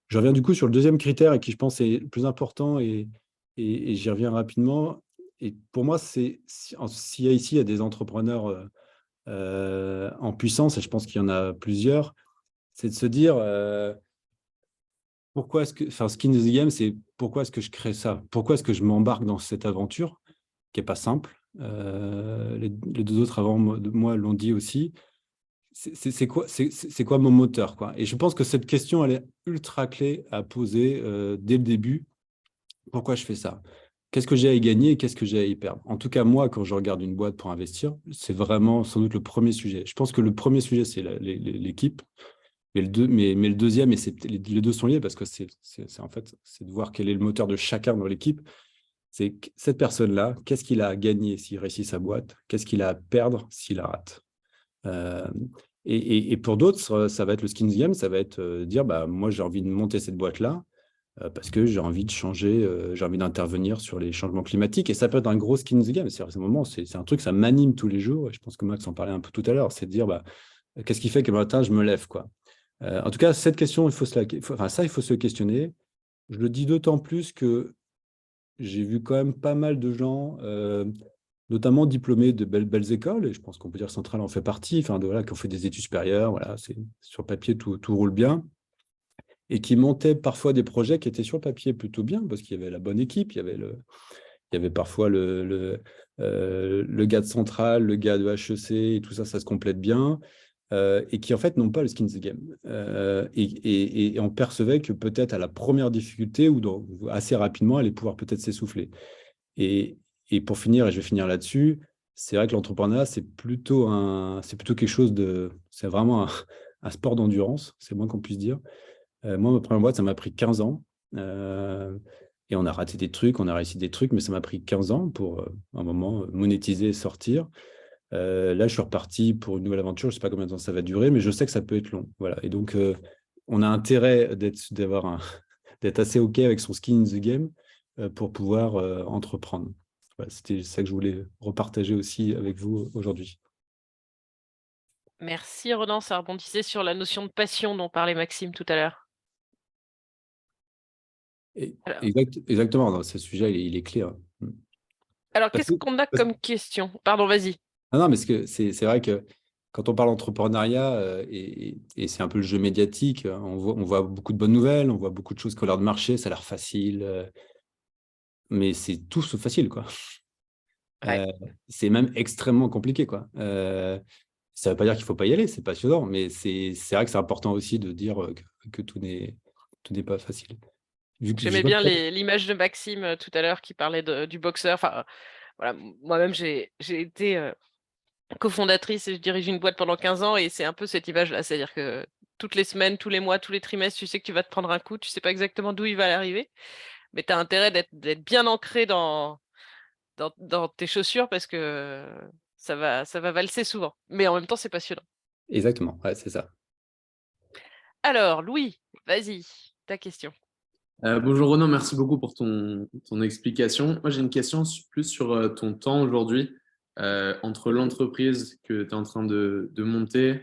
Je reviens du coup sur le deuxième critère et qui, je pense, est le plus important et j'y reviens rapidement. Et pour moi, s'il y a ici il y a des entrepreneurs en puissance, et je pense qu'il y en a plusieurs, c'est de se dire pourquoi est-ce que, skin in the game, c'est pourquoi est-ce que je crée ça? Pourquoi est-ce que je m'embarque dans cette aventure qui n'est pas simple? Les deux autres avant moi l'ont dit aussi. C'est quoi mon moteur, quoi? Et je pense que cette question, elle est ultra clé à poser dès le début. Pourquoi je fais ça? Qu'est-ce que j'ai à y gagner et qu'est-ce que j'ai à y perdre? En tout cas, moi, quand je regarde une boîte pour investir, c'est vraiment sans doute le premier sujet. Je pense que le premier sujet, c'est l'équipe. Mais le deuxième, et les deux sont liés parce que c'est en fait, c'est de voir quel est le moteur de chacun dans l'équipe. C'est cette personne-là, qu'est-ce qu'il a à gagner s'il réussit sa boîte? Qu'est-ce qu'il a à perdre s'il la rate? Et pour d'autres, ça va être le skin game, ça va être dire, moi, j'ai envie de monter cette boîte-là parce que j'ai envie de changer, j'ai envie d'intervenir sur les changements climatiques. Et ça peut être un gros skin game. C'est un truc, ça m'anime tous les jours. Et je pense que Max en parlait un peu tout à l'heure. C'est de dire, qu'est-ce qui fait que le matin, je me lève, quoi. En tout cas, cette question, il faut se le questionner. Je le dis d'autant plus que j'ai vu quand même pas mal de gens, notamment diplômés de belles écoles, et je pense qu'on peut dire Centrale en fait partie, qui ont fait des études supérieures, sur papier, tout roule bien, et qui montaient parfois des projets qui étaient sur papier plutôt bien, parce qu'il y avait la bonne équipe, il y avait parfois le gars de Centrale, le gars de HEC, et tout ça, ça se complète bien. Et qui en fait n'ont pas le skin in the game. Et on percevait que peut-être à la première difficulté ou assez rapidement, elle allait pouvoir peut-être s'essouffler. Et pour finir, et je vais finir là-dessus, c'est vrai que l'entrepreneuriat, c'est plutôt quelque chose c'est vraiment un sport d'endurance, c'est le moins qu'on puisse dire. Moi, ma première boîte, ça m'a pris 15 ans. Et on a raté des trucs, on a réussi des trucs, mais ça m'a pris 15 ans pour, un moment, monétiser et sortir. Là, je suis reparti pour une nouvelle aventure. Je ne sais pas combien de temps ça va durer, mais je sais que ça peut être long. Voilà. Et donc, on a intérêt d'être assez OK avec son skin in the game pour pouvoir entreprendre. Voilà, c'était ça que je voulais repartager aussi avec vous aujourd'hui. Merci Ronan, ça rebondissait sur la notion de passion dont parlait Maxime tout à l'heure. Exactement, dans ce sujet, il est clair. Alors, qu'est-ce qu'on a comme question? Pardon, vas-y. Non, mais c'est vrai que quand on parle d'entrepreneuriat, et c'est un peu le jeu médiatique, on voit beaucoup de bonnes nouvelles, on voit beaucoup de choses qui ont l'air de marcher, ça a l'air facile, mais c'est tout sauf facile, quoi. Ouais. C'est même extrêmement compliqué, quoi. Ça ne veut pas dire qu'il ne faut pas y aller, c'est passionnant, mais c'est vrai que c'est important aussi de dire que tout n'est pas facile. J'aimais bien l'image de Maxime tout à l'heure qui parlait du boxeur. Enfin, voilà, moi-même, j'ai été cofondatrice et je dirige une boîte pendant 15 ans et c'est un peu cette image-là. C'est-à-dire que toutes les semaines, tous les mois, tous les trimestres, tu sais que tu vas te prendre un coup, tu ne sais pas exactement d'où il va arriver, mais tu as intérêt d'être bien ancré dans tes chaussures parce que ça va valser souvent. Mais en même temps, c'est passionnant. Exactement, ouais, c'est ça. Alors, Louis, vas-y, ta question. Bonjour Ronan, merci beaucoup pour ton explication. Moi, j'ai une question plus sur ton temps aujourd'hui entre l'entreprise que tu es en train de monter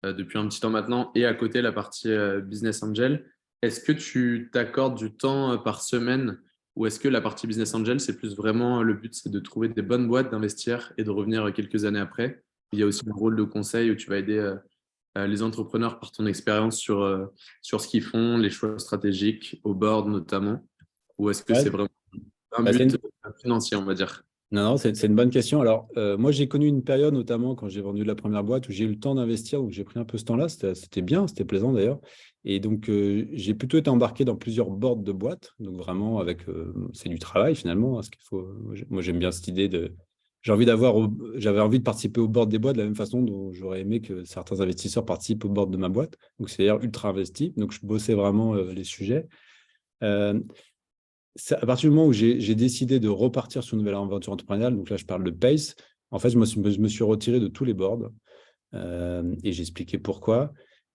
depuis un petit temps maintenant et à côté la partie Business Angel. Est-ce que tu t'accordes du temps par semaine ou est-ce que la partie Business Angel, c'est plus vraiment le but, c'est de trouver des bonnes boîtes, d'investir et de revenir quelques années après? Il y a aussi un rôle de conseil où tu vas aider les entrepreneurs par ton expérience sur ce qu'ils font, les choix stratégiques, au board notamment, ou est-ce que c'est vraiment un but financier, on va dire? Non, c'est une bonne question. Alors, moi, j'ai connu une période, notamment quand j'ai vendu la première boîte, où j'ai eu le temps d'investir, donc j'ai pris un peu ce temps-là. C'était bien, c'était plaisant d'ailleurs. Et donc, j'ai plutôt été embarqué dans plusieurs boards de boîtes. Donc, vraiment, c'est du travail finalement. Parce qu'il faut, moi, j'aime bien cette idée de. J'avais envie de participer au board des boîtes de la même façon dont j'aurais aimé que certains investisseurs participent au board de ma boîte. Donc, c'est-à-dire ultra investi. Donc, je bossais vraiment les sujets. À partir du moment où j'ai décidé de repartir sur une nouvelle aventure entrepreneuriale, donc là, je parle de Pace, en fait, je me suis retiré de tous les boards et j'ai expliqué pourquoi.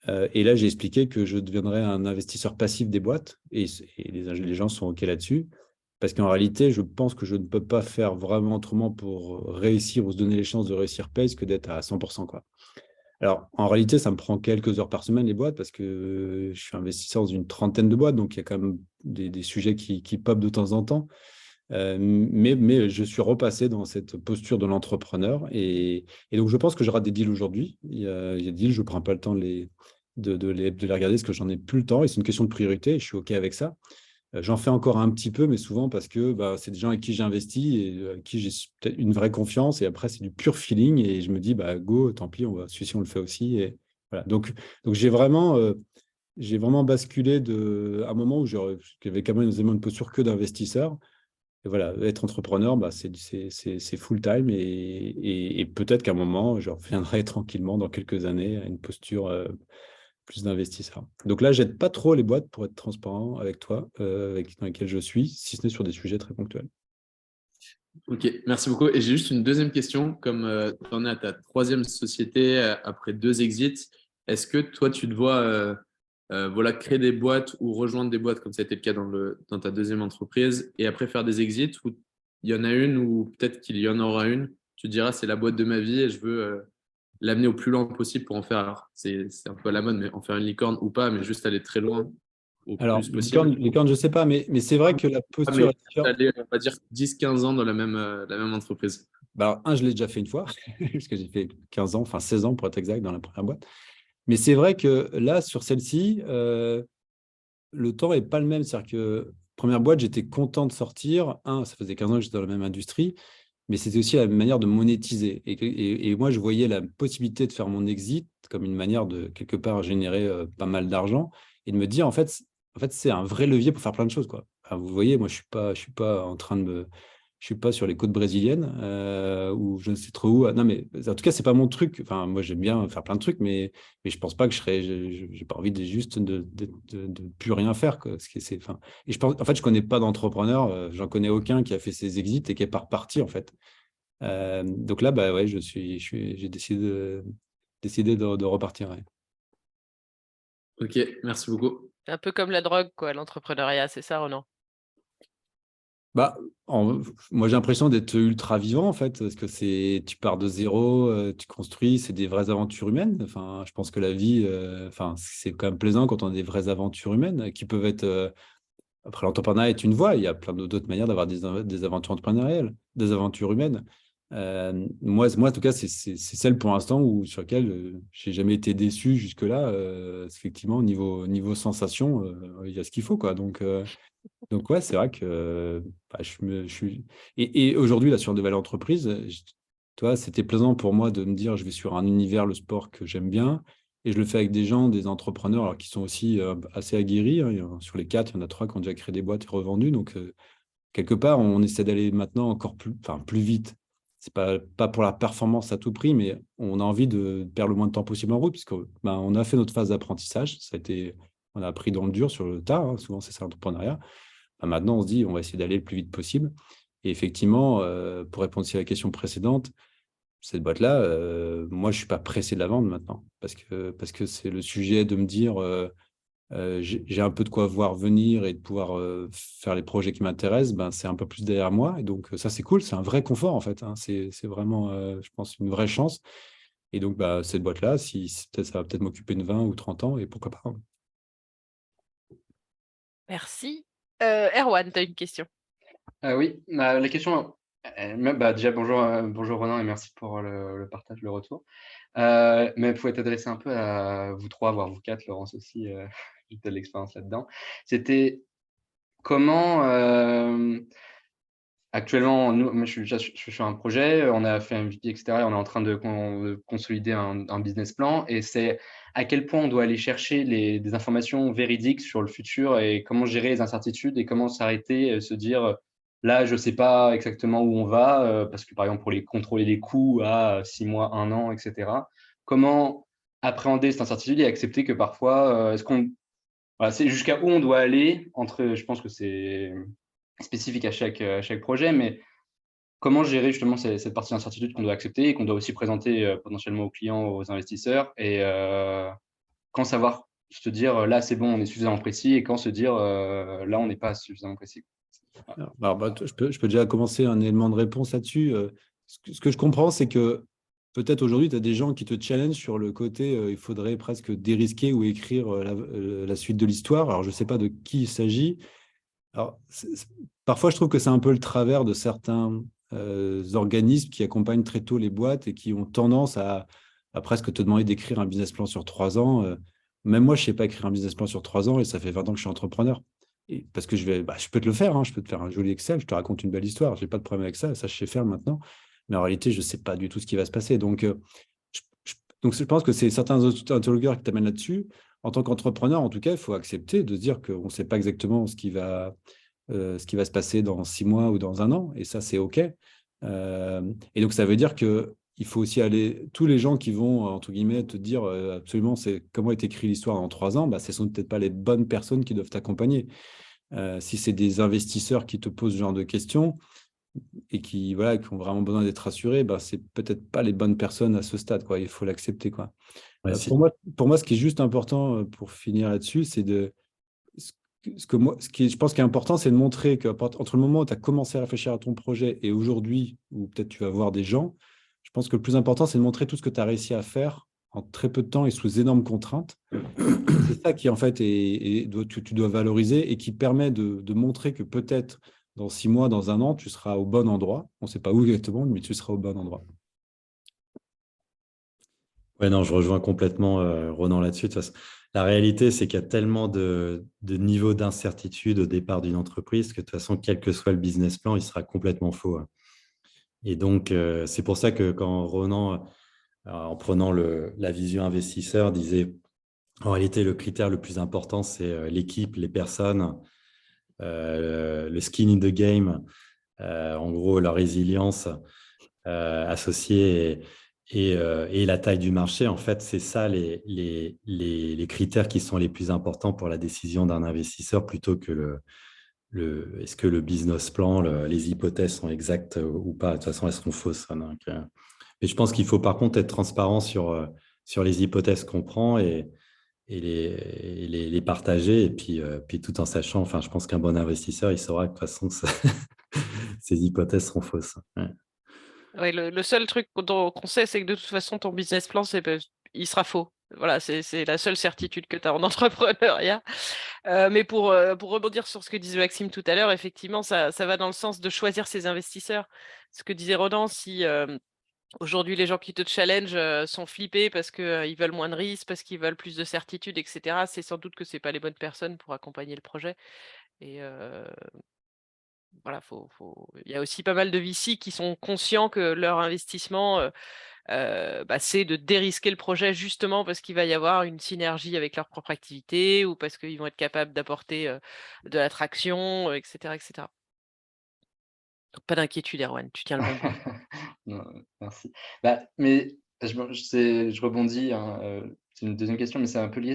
Et là, j'ai expliqué que je deviendrais un investisseur passif des boîtes et les gens sont OK là-dessus. Parce qu'en réalité, je pense que je ne peux pas faire vraiment autrement pour réussir ou se donner les chances de réussir Pace que d'être à 100%, quoi. Alors, en réalité, ça me prend quelques heures par semaine, les boîtes, parce que je suis investisseur dans une trentaine de boîtes, donc il y a quand même des sujets qui popent de temps en temps. Mais je suis repassé dans cette posture de l'entrepreneur. Et donc, je pense que j'aurai des deals aujourd'hui. Il y a des deals, je ne prends pas le temps de les regarder parce que j'en ai plus le temps. Et c'est une question de priorité. Et je suis OK avec ça. J'en fais encore un petit peu, mais souvent parce que c'est des gens avec qui j'ai investi et avec qui j'ai peut-être une vraie confiance. Et après, c'est du pur feeling. Et je me dis, go, tant pis, celui-ci, on le fait aussi. Et voilà. Donc j'ai vraiment basculé à un moment où j'avais quand même une posture que d'investisseur. Et voilà, être entrepreneur, c'est full-time. Et peut-être qu'à un moment, je reviendrai tranquillement dans quelques années à une posture plus d'investisseurs. Donc là, j'aide pas trop les boîtes pour être transparent avec toi, dans lesquelles je suis, si ce n'est sur des sujets très ponctuels. Ok, merci beaucoup. Et j'ai juste une deuxième question. Comme tu en es à ta troisième société après 2 exits, est-ce que toi, tu te vois créer des boîtes ou rejoindre des boîtes comme ça a été le cas dans ta deuxième entreprise et après faire des exits ou il y en a une ou peut-être qu'il y en aura une, tu te diras c'est la boîte de ma vie et je veux l'amener au plus loin possible pour en faire. Alors, c'est un peu à la mode, mais en faire une licorne ou pas, mais juste aller très loin au Alors, plus possible. licorne, je ne sais pas, mais c'est vrai que la posture Mais est différente. aller, on va dire 10-15 ans dans la même entreprise. Je l'ai déjà fait une fois, parce que j'ai fait 15 ans, enfin 16 ans pour être exact, dans la première boîte. Mais c'est vrai que là, sur celle-ci, le temps n'est pas le même. C'est-à-dire que première boîte, j'étais content de sortir. Ça faisait 15 ans que j'étais dans la même industrie, mais c'était aussi la manière de monétiser. Et moi, je voyais la possibilité de faire mon exit comme une manière de, quelque part, générer pas mal d'argent et de me dire, en fait, c'est un vrai levier pour faire plein de choses, quoi. Enfin, vous voyez, moi, je suis pas en train de je suis pas sur les côtes brésiliennes ou je ne sais trop où. Non, mais en tout cas, c'est pas mon truc. Enfin, moi, j'aime bien faire plein de trucs, mais je pense pas que j'ai pas envie de juste de plus rien faire, quoi. Et je pense, en fait, je connais pas d'entrepreneur. J'en connais aucun qui a fait ses exits et qui est pas reparti, en fait. Donc là, ouais, j'ai décidé de repartir. Ouais. Ok, merci beaucoup. C'est un peu comme la drogue, quoi, l'entrepreneuriat, c'est ça, Ronan? Moi, j'ai l'impression d'être ultra vivant, en fait, parce que tu pars de zéro, tu construis, c'est des vraies aventures humaines. Enfin, je pense que la vie, c'est quand même plaisant quand on a des vraies aventures humaines qui peuvent être. Après, l'entrepreneuriat est une voie. Il y a plein d'autres manières d'avoir des aventures entrepreneuriales, des aventures humaines. Moi, en tout cas, c'est celle pour l'instant sur laquelle j'ai jamais été déçu jusque-là. Effectivement, niveau sensation, il y a ce qu'il faut, quoi. Donc ouais, c'est vrai que je suis. Et aujourd'hui, là, sur une nouvelle entreprise, tu vois, c'était plaisant pour moi de me dire je vais sur un univers, le sport que j'aime bien, et je le fais avec des gens, des entrepreneurs alors, qui sont aussi assez aguerris. Sur les 4, il y en a 3 qui ont déjà créé des boîtes et revendues. Donc, quelque part, on essaie d'aller maintenant encore plus vite. C'est pas pour la performance à tout prix, mais on a envie de perdre le moins de temps possible en route, puisqu'on a fait notre phase d'apprentissage. On a appris dans le dur sur le tas. Souvent, c'est ça l'entrepreneuriat. Maintenant, on se dit, on va essayer d'aller le plus vite possible. Et effectivement, pour répondre aussi à la question précédente, cette boîte-là, moi, je ne suis pas pressé de la vendre maintenant. Parce que c'est le sujet de me dire, j'ai un peu de quoi voir venir et de pouvoir faire les projets qui m'intéressent, c'est un peu plus derrière moi. Et donc, ça, c'est cool. C'est un vrai confort, en fait. C'est vraiment, je pense, une vraie chance. Et donc, cette boîte-là, ça va peut-être m'occuper de 20 ou 30 ans, et pourquoi pas. Merci. Erwan, tu as une question? Oui, la question, déjà bonjour Ronan et merci pour le partage, le retour. Mais il faut être adressé un peu à vous 3, voire vous 4, Laurence aussi, j'ai de l'expérience là-dedans. C'était comment, actuellement, moi je suis sur un projet, on a fait un MVP, etc. On est en train de consolider un business plan et c'est à quel point on doit aller chercher des informations véridiques sur le futur et comment gérer les incertitudes et comment s'arrêter, se dire là, je ne sais pas exactement où on va, parce que par exemple, pour contrôler les coûts à 6 mois, 1 an, etc. Comment appréhender cette incertitude et accepter que parfois, c'est jusqu'à où on doit aller je pense que c'est spécifique à chaque projet, mais comment gérer justement cette partie d'incertitude qu'on doit accepter et qu'on doit aussi présenter potentiellement aux clients, aux investisseurs quand savoir se dire là, c'est bon, on est suffisamment précis, et quand se dire là, on n'est pas suffisamment précis. Alors, je peux déjà commencer un élément de réponse là-dessus. Ce que je comprends, c'est que peut-être aujourd'hui, tu as des gens qui te challengent sur le côté il faudrait presque dérisquer ou écrire la suite de l'histoire. Alors, je ne sais pas de qui il s'agit. Alors, parfois, je trouve que c'est un peu le travers de certains organismes qui accompagnent très tôt les boîtes et qui ont tendance à presque te demander d'écrire un business plan sur 3 ans. Même moi, je ne sais pas écrire un business plan sur 3 ans et ça fait 20 ans que je suis entrepreneur. Parce que je peux te le faire, hein, je peux te faire un joli Excel, je te raconte une belle histoire, je n'ai pas de problème avec ça, ça je sais faire maintenant, mais en réalité, je ne sais pas du tout ce qui va se passer. Donc, je pense que c'est certains interlocuteurs qui t'amènent là-dessus. En tant qu'entrepreneur, en tout cas, il faut accepter de se dire qu'on ne sait pas exactement ce qui va se passer dans 6 mois ou dans 1 an, et ça, c'est OK. Et donc, ça veut dire qu'il faut aussi aller, tous les gens qui vont, entre guillemets, te dire absolument c'est comment est écrite l'histoire dans 3 ans, ce ne sont peut-être pas les bonnes personnes qui doivent t'accompagner. Si c'est des investisseurs qui te posent ce genre de questions et qui ont vraiment besoin d'être rassurés, c'est peut-être pas les bonnes personnes à ce stade, quoi. Il faut l'accepter, quoi. Ouais, pour moi, ce qui est juste important pour finir là-dessus, c'est je pense qui est important, c'est de montrer qu'entre le moment où tu as commencé à réfléchir à ton projet et aujourd'hui, où peut-être tu vas voir des gens, je pense que le plus important, c'est de montrer tout ce que tu as réussi à faire en très peu de temps et sous énormes contraintes. C'est ça qui, en fait, tu dois valoriser et qui permet de montrer que peut-être dans 6 mois, dans 1 an, tu seras au bon endroit. On ne sait pas où exactement, mais tu seras au bon endroit. Ouais, non, je rejoins complètement Ronan là-dessus. De toute façon, la réalité, c'est qu'il y a tellement de niveaux d'incertitude au départ d'une entreprise que de toute façon, quel que soit le business plan, il sera complètement faux, hein. Et donc, c'est pour ça que quand Ronan, en prenant la vision investisseur, disait en réalité, le critère le plus important, c'est l'équipe, les personnes, le skin in the game, en gros, la résilience associée et la taille du marché. En fait, c'est ça les critères qui sont les plus importants pour la décision d'un investisseur plutôt que est-ce que le business plan, les hypothèses sont exactes ou pas. De toute façon, elles seront fausses. Donc, mais je pense qu'il faut par contre être transparent sur les hypothèses qu'on prend et les partager. Et puis tout en sachant, enfin, je pense qu'un bon investisseur, il saura que de toute façon, ces hypothèses seront fausses. Ouais. Ouais, le seul truc qu'on sait, c'est que de toute façon, ton business plan, il sera faux. Voilà, c'est la seule certitude que tu as en entrepreneuriat. Mais pour rebondir sur ce que disait Maxime tout à l'heure, effectivement, ça va dans le sens de choisir ses investisseurs. Ce que disait Ronan, si aujourd'hui les gens qui te challenge sont flippés parce qu'ils veulent moins de risques, parce qu'ils veulent plus de certitude, etc., c'est sans doute que ce n'est pas les bonnes personnes pour accompagner le projet. Et voilà, il y a aussi pas mal de VC qui sont conscients que leur investissement, c'est de dérisquer le projet justement parce qu'il va y avoir une synergie avec leur propre activité ou parce qu'ils vont être capables d'apporter de l'attraction, etc., etc. Donc pas d'inquiétude, Erwan, tu tiens le bon bout. Non, merci. Mais je rebondis, hein, c'est une deuxième question, mais c'est un peu lié.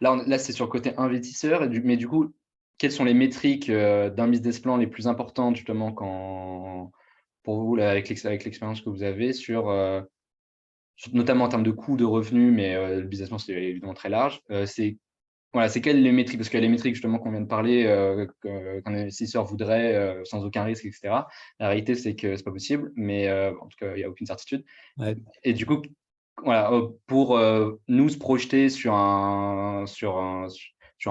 Là, c'est sur le côté investisseur, mais du coup, quelles sont les métriques d'un business plan les plus importantes justement pour vous, là, avec l'expérience que vous avez notamment en termes de coûts, de revenus, mais le business plan, c'est évidemment très large. C'est quelles les métriques? Parce qu'il y a les métriques justement qu'on vient de parler, qu'un investisseur voudrait sans aucun risque, etc. La réalité, c'est que c'est pas possible, mais en tout cas, il n'y a aucune certitude. Ouais. Et du coup, voilà, pour nous se projeter sur un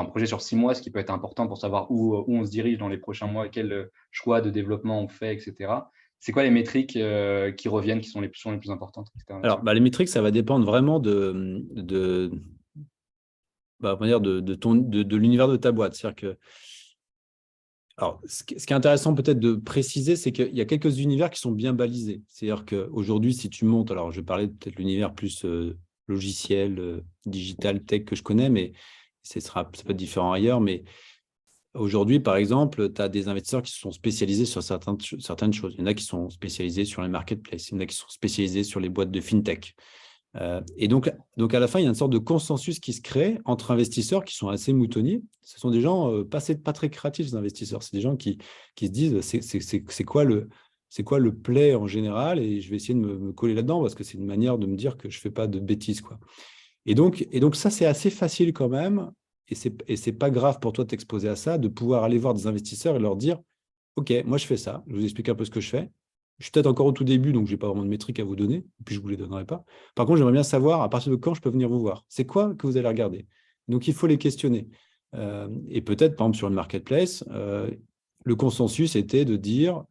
projet sur 6 mois, ce qui peut être important pour savoir où on se dirige dans les prochains mois, quel choix de développement on fait, etc. C'est quoi les métriques qui reviennent, qui sont les plus importantes, etc. Alors, les métriques, ça va dépendre vraiment de l'univers de ta boîte. C'est-à-dire que, alors, ce qui est intéressant peut-être de préciser, c'est qu'il y a quelques univers qui sont bien balisés. C'est-à-dire qu'aujourd'hui, si tu montes, alors je vais parler peut-être de l'univers plus logiciel, digital, tech que je connais, mais ça peut être différent ailleurs. Mais aujourd'hui, par exemple, tu as des investisseurs qui sont spécialisés sur certaines choses. Il y en a qui sont spécialisés sur les marketplaces, il y en a qui sont spécialisés sur les boîtes de fintech. Et donc, à la fin, il y a une sorte de consensus qui se crée entre investisseurs qui sont assez moutonniers. Ce sont des gens pas très créatifs, ces investisseurs. C'est des gens qui se disent c'est quoi le play en général, et je vais essayer de me coller là-dedans parce que c'est une manière de me dire que je ne fais pas de bêtises, quoi. Et donc ça, c'est assez facile quand même, et c'est pas grave pour toi de t'exposer à ça, de pouvoir aller voir des investisseurs et leur dire, OK, moi je fais ça, je vous explique un peu ce que je fais. Je suis peut-être encore au tout début, donc je n'ai pas vraiment de métriques à vous donner, et puis je ne vous les donnerai pas. Par contre, j'aimerais bien savoir à partir de quand je peux venir vous voir. C'est quoi que vous allez regarder? Donc, il faut les questionner. Et peut-être, par exemple, sur une marketplace, le consensus était de dire,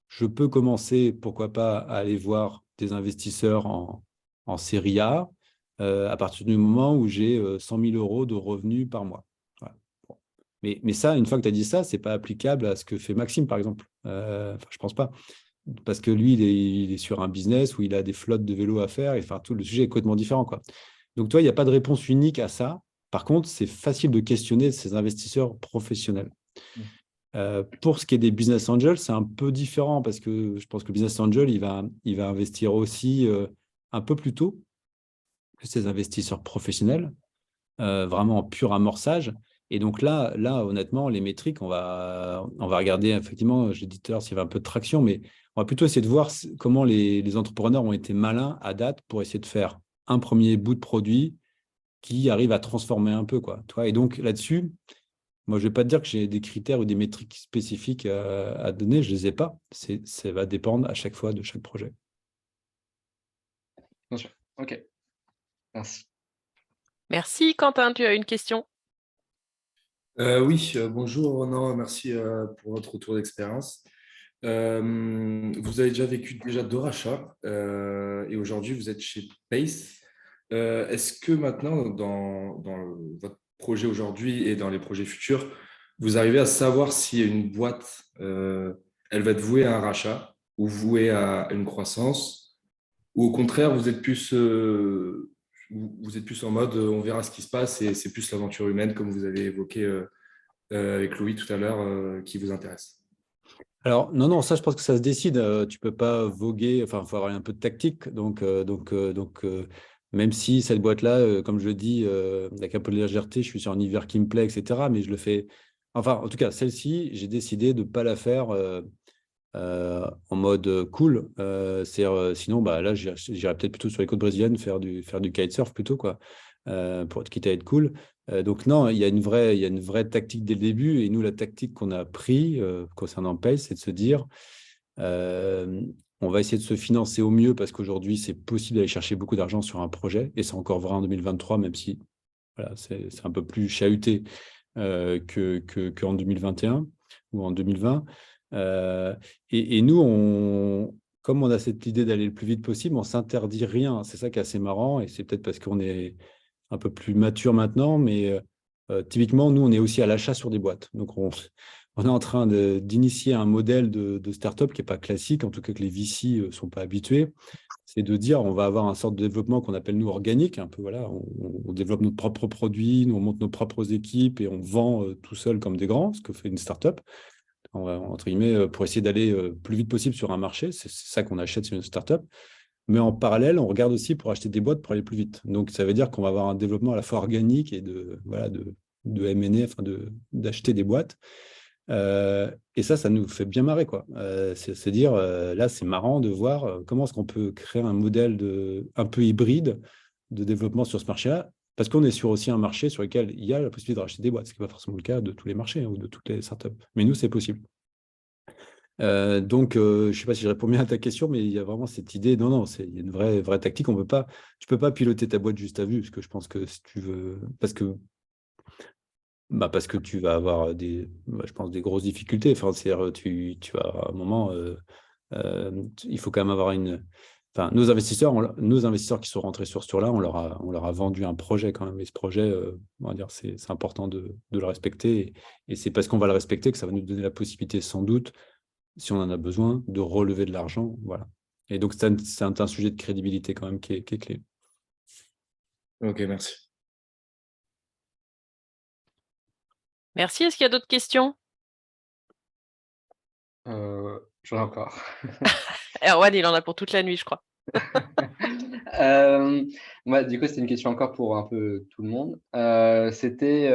je peux commencer, pourquoi pas, à aller voir des investisseurs en série A à partir du moment où j'ai 100 000 euros de revenus par mois. Voilà. Bon. Mais ça, une fois que tu as dit ça, ce n'est pas applicable à ce que fait Maxime, par exemple. Je ne pense pas. Parce que lui, il est sur un business où il a des flottes de vélos à faire, et enfin, tout le sujet est complètement différent, quoi. Donc, toi, il n'y a pas de réponse unique à ça. Par contre, c'est facile de questionner ces investisseurs professionnels. Pour ce qui est des business angels, c'est un peu différent parce que je pense que le business angel, il va investir aussi un peu plus tôt que ces investisseurs professionnels, vraiment en pur amorçage. Et donc là, honnêtement, les métriques, on va regarder, effectivement, j'ai dit tout à l'heure s'il y avait un peu de traction, mais on va plutôt essayer de voir comment les entrepreneurs ont été malins à date pour essayer de faire un premier bout de produit qui arrive à transformer un peu, quoi. Et donc là-dessus, moi, je ne vais pas te dire que j'ai des critères ou des métriques spécifiques à donner, je ne les ai pas. Ça va dépendre à chaque fois de chaque projet. Bien sûr. OK. Merci. Merci, Quentin, tu as une question? Oui, bonjour Ronan, merci pour votre retour d'expérience. Vous avez déjà vécu 2 rachats et aujourd'hui vous êtes chez Pace. Est-ce que maintenant, dans votre projet aujourd'hui et dans les projets futurs, vous arrivez à savoir si une boîte, elle va être vouée à un rachat ou vouée à une croissance, ou au contraire, vous êtes plus en mode on verra ce qui se passe et c'est plus l'aventure humaine, comme vous avez évoqué avec Louis tout à l'heure, qui vous intéresse? Alors, non, ça, je pense que ça se décide. Tu ne peux pas voguer, enfin, il faut avoir un peu de tactique. Donc, même si cette boîte-là, comme je le dis, avec un peu de légèreté, je suis sur un hiver qui me plaît, etc. Mais je le fais. Enfin, en tout cas, celle-ci, j'ai décidé de ne pas la faire en mode cool. Sinon, là, j'irais peut-être plutôt sur les côtes brésiliennes faire du kitesurf plutôt, quoi, pour quitte à être cool. Donc non, il y a une vraie tactique dès le début. Et nous, la tactique qu'on a pris concernant Pace, c'est de se dire on va essayer de se financer au mieux parce qu'aujourd'hui, c'est possible d'aller chercher beaucoup d'argent sur un projet. Et c'est encore vrai en 2023, même si voilà, c'est un peu plus chahuté qu'en 2021 ou en 2020. Et nous, comme on a cette idée d'aller le plus vite possible, on ne s'interdit rien. C'est ça qui est assez marrant. Et c'est peut-être parce qu'on est un peu plus mature maintenant, mais typiquement, nous, on est aussi à l'achat sur des boîtes. Donc, on est en train d'initier un modèle de start-up qui n'est pas classique, en tout cas que les VC ne sont pas habitués. C'est de dire, on va avoir un sorte de développement qu'on appelle, nous, organique. Un peu, voilà, on développe nos propres produits, nous, on monte nos propres équipes et on vend tout seul comme des grands, ce que fait une start-up. Entre guillemets, pour essayer d'aller plus vite possible sur un marché. C'est ça qu'on achète sur une start-up. Mais en parallèle, on regarde aussi pour acheter des boîtes pour aller plus vite. Donc, ça veut dire qu'on va avoir un développement à la fois organique et de M&A, enfin d'acheter des boîtes. Et ça nous fait bien marrer, quoi. C'est dire, là, c'est marrant de voir comment est-ce qu'on peut créer un modèle un peu hybride de développement sur ce marché-là, parce qu'on est sur aussi un marché sur lequel il y a la possibilité de racheter des boîtes, ce qui n'est pas forcément le cas de tous les marchés ou de toutes les startups. Mais nous, c'est possible. Donc, je ne sais pas si je réponds bien à ta question, mais il y a vraiment cette idée. Non, il y a une vraie tactique. Tu ne peux pas piloter ta boîte juste à vue, parce que je pense que si tu veux, parce que tu vas avoir des grosses difficultés. Enfin, c'est-à-dire, tu vas à un moment, il faut quand même avoir nos investisseurs qui sont rentrés sur ce tour-là, on leur a vendu un projet quand même. Et ce projet, on va dire, c'est important de le respecter. Et c'est parce qu'on va le respecter que ça va nous donner la possibilité, sans doute, si on en a besoin, de relever de l'argent. Voilà. Et donc, c'est un sujet de crédibilité quand même qui est clé. Ok, merci. Merci. Est-ce qu'il y a d'autres questions? J'en ai encore. Erwan, il en a pour toute la nuit, je crois. Du coup, c'était une question encore pour un peu tout le monde. C'était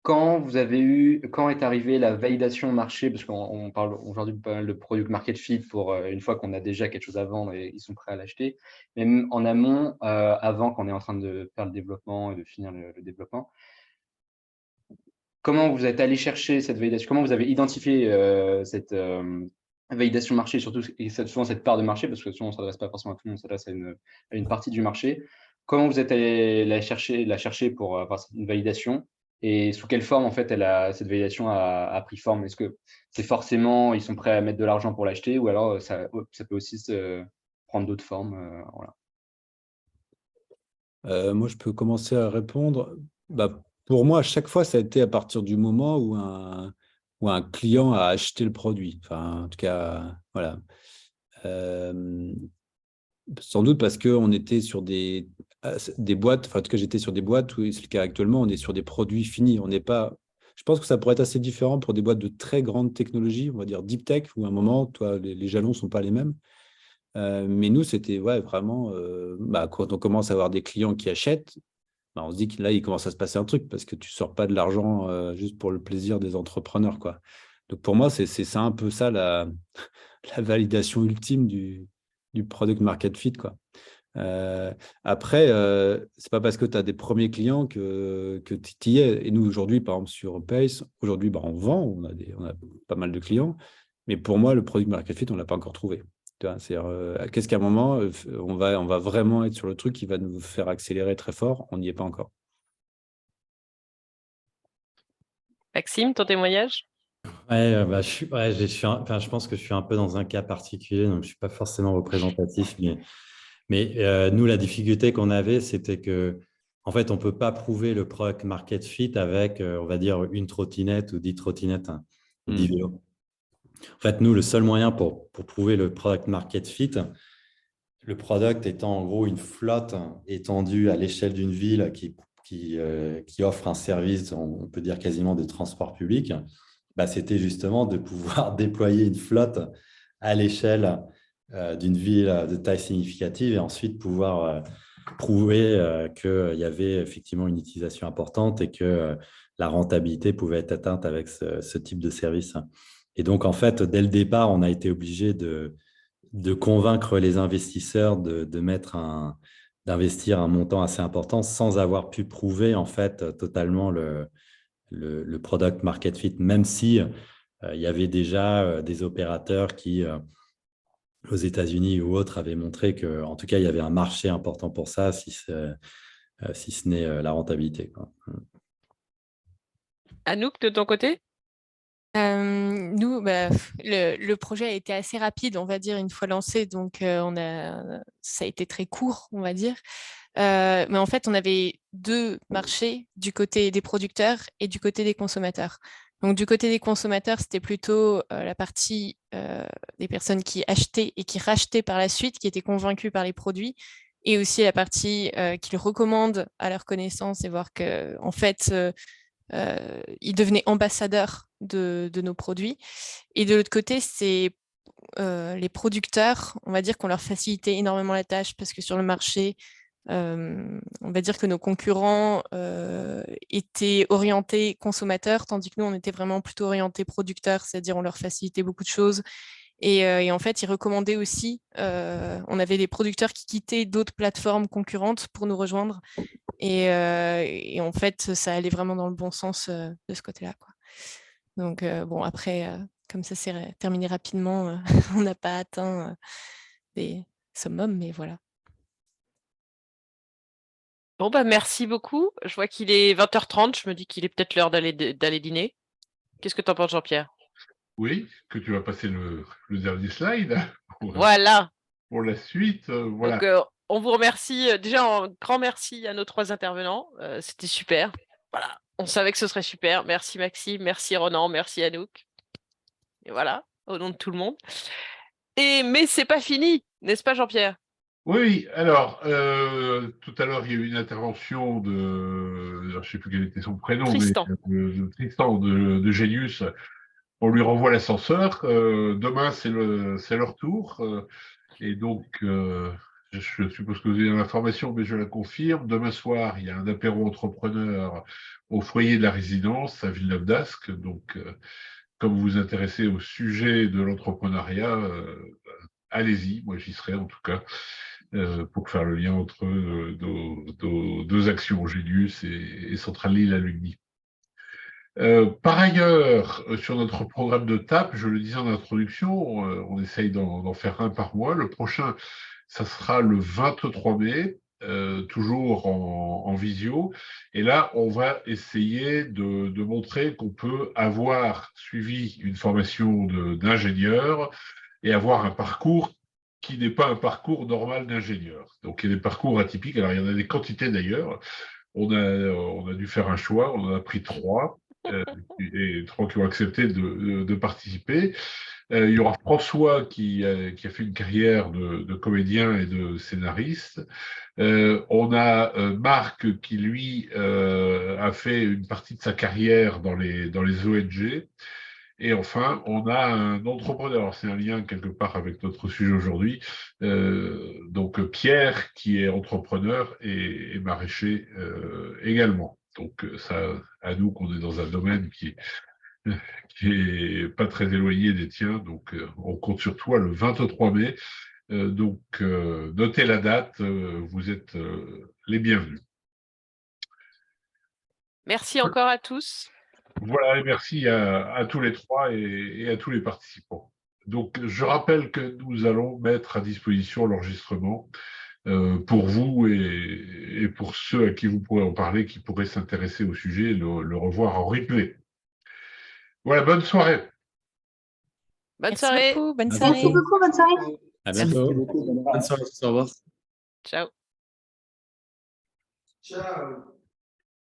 quand est arrivée la validation marché, parce qu'on parle aujourd'hui pas mal de product market fit pour une fois qu'on a déjà quelque chose à vendre et ils sont prêts à l'acheter, même en amont, avant qu'on est en train de faire le développement et de finir le développement. Comment vous êtes allé chercher cette validation? Comment vous avez identifié cette validation marché, surtout et souvent cette part de marché, parce que souvent on ne s'adresse pas forcément à tout le monde, on s'adresse à une partie du marché. Comment vous êtes allé la chercher pour avoir une validation et sous quelle forme en fait cette validation a pris forme? Est-ce que c'est forcément ils sont prêts à mettre de l'argent pour l'acheter ou alors ça peut aussi prendre d'autres formes voilà. Moi, je peux commencer à répondre. Bah, pour moi, à chaque fois, ça a été à partir du moment où un client a acheté le produit. Enfin, en tout cas, voilà. Sans doute parce qu'on était sur des boîtes, enfin, en tout cas, j'étais sur des boîtes où, c'est le cas actuellement, on est sur des produits finis. On n'est pas. Je pense que ça pourrait être assez différent pour des boîtes de très grande technologie, on va dire deep tech, où à un moment, toi, les jalons ne sont pas les mêmes. Mais nous, c'était vraiment, quand on commence à avoir des clients qui achètent, on se dit que là, il commence à se passer un truc parce que tu ne sors pas de l'argent juste pour le plaisir des entrepreneurs, quoi. Donc pour moi, c'est ça un peu ça la validation ultime du product market fit, quoi. Après, c'est pas parce que tu as des premiers clients que tu y es. Et nous, aujourd'hui, par exemple, sur Pace, aujourd'hui, on vend, on a pas mal de clients. Mais pour moi, le product market fit, on ne l'a pas encore trouvé. C'est-à-dire, qu'est-ce qu'à un moment, on va vraiment être sur le truc qui va nous faire accélérer très fort? On n'y est pas encore. Maxime, ton témoignage? Je pense que je suis un peu dans un cas particulier, donc je ne suis pas forcément représentatif. Mais nous, la difficulté qu'on avait, c'était que, en fait, on ne peut pas prouver le product market fit avec, on va dire, une trottinette ou 10 trottinettes ou 10 vélos. En fait, nous, le seul moyen pour prouver le product market fit, le product étant en gros une flotte étendue à l'échelle d'une ville qui offre un service, on peut dire quasiment de transport public, c'était justement de pouvoir déployer une flotte à l'échelle d'une ville de taille significative et ensuite pouvoir prouver qu'il y avait effectivement une utilisation importante et que la rentabilité pouvait être atteinte avec ce type de service. Et donc, en fait, dès le départ, on a été obligé de convaincre les investisseurs d'investir un montant assez important sans avoir pu prouver en fait totalement le product market fit, même si il y avait déjà des opérateurs qui, aux États-Unis ou autres, avaient montré qu'en tout cas, il y avait un marché important pour ça, si ce n'est la rentabilité, quoi. Anouk, de ton côté? Nous, le projet a été assez rapide, on va dire, une fois lancé, donc ça a été très court, on va dire. Mais en fait, on avait deux marchés, du côté des producteurs et du côté des consommateurs. Donc, du côté des consommateurs, c'était plutôt la partie des personnes qui achetaient et qui rachetaient par la suite, qui étaient convaincues par les produits, et aussi la partie qu'ils recommandent à leur connaissance et voir que, en fait, ils devenaient ambassadeurs de nos produits. Et de l'autre côté, c'est les producteurs, on va dire qu'on leur facilitait énormément la tâche parce que sur le marché, on va dire que nos concurrents étaient orientés consommateurs, tandis que nous, on était vraiment plutôt orientés producteurs, c'est-à-dire on leur facilitait beaucoup de choses. Et en fait, ils recommandaient aussi, on avait des producteurs qui quittaient d'autres plateformes concurrentes pour nous rejoindre. Et en fait, ça allait vraiment dans le bon sens de ce côté-là, quoi. Donc, bon, après, comme ça s'est terminé rapidement, on n'a pas atteint des summums, mais voilà. Bon, merci beaucoup. Je vois qu'il est 20h30. Je me dis qu'il est peut-être l'heure d'aller dîner. Qu'est-ce que tu en penses, Jean-Pierre? Oui, que tu vas passer le dernier slide Voilà. pour la suite. Voilà. Donc, on vous remercie. Déjà, un grand merci à nos 3 intervenants. C'était super. Voilà. On savait que ce serait super. Merci Maxime, merci Ronan, merci Anouk. Et voilà, au nom de tout le monde. Mais c'est pas fini, n'est-ce pas, Jean-Pierre? Oui, alors, tout à l'heure, il y a eu une intervention je ne sais plus quel était son prénom, Tristan. mais de Tristan de Gélius. On lui renvoie l'ascenseur. Demain, c'est leur tour. Et donc, Je suppose que vous avez l'information, mais je la confirme. Demain soir, il y a un apéro entrepreneur au foyer de la résidence à Villeneuve d'Ascq. Donc, comme vous vous intéressez au sujet de l'entrepreneuriat, allez-y. Moi, j'y serai en tout cas pour faire le lien entre nos deux actions, Genius et Centrale Lille Alumni. Par ailleurs, sur notre programme de TAP, je le disais en introduction, on essaye d'en faire un par mois. Le prochain, ça sera le 23 mai, toujours en visio. Et là, on va essayer de montrer qu'on peut avoir suivi une formation d'ingénieur et avoir un parcours qui n'est pas un parcours normal d'ingénieur. Donc, il y a des parcours atypiques. Alors, il y en a des quantités d'ailleurs. On a dû faire un choix, on en a pris 3. Et 3 qui ont accepté de participer. Il y aura François qui a fait une carrière de comédien et de scénariste. On a Marc qui, lui, a fait une partie de sa carrière dans les ONG. Et enfin, on a un entrepreneur. Alors, c'est un lien quelque part avec notre sujet aujourd'hui. Donc, Pierre, qui est entrepreneur et maraîcher également. Donc, ça, à nous qu'on est dans un domaine qui est pas très éloigné des tiens. Donc, on compte sur toi le 23 mai. Donc, notez la date. Vous êtes les bienvenus. Merci encore à tous. Voilà, et merci à tous les 3 et à tous les participants. Donc, je rappelle que nous allons mettre à disposition l'enregistrement pour vous et pour ceux à qui vous pourrez en parler, qui pourraient s'intéresser au sujet et le revoir en replay. Voilà, bonne soirée. Bonne soirée. Beaucoup, bonne À soirée. Merci beaucoup, bonne soirée. À bientôt. Bonne soirée, au revoir. Ciao. Ciao.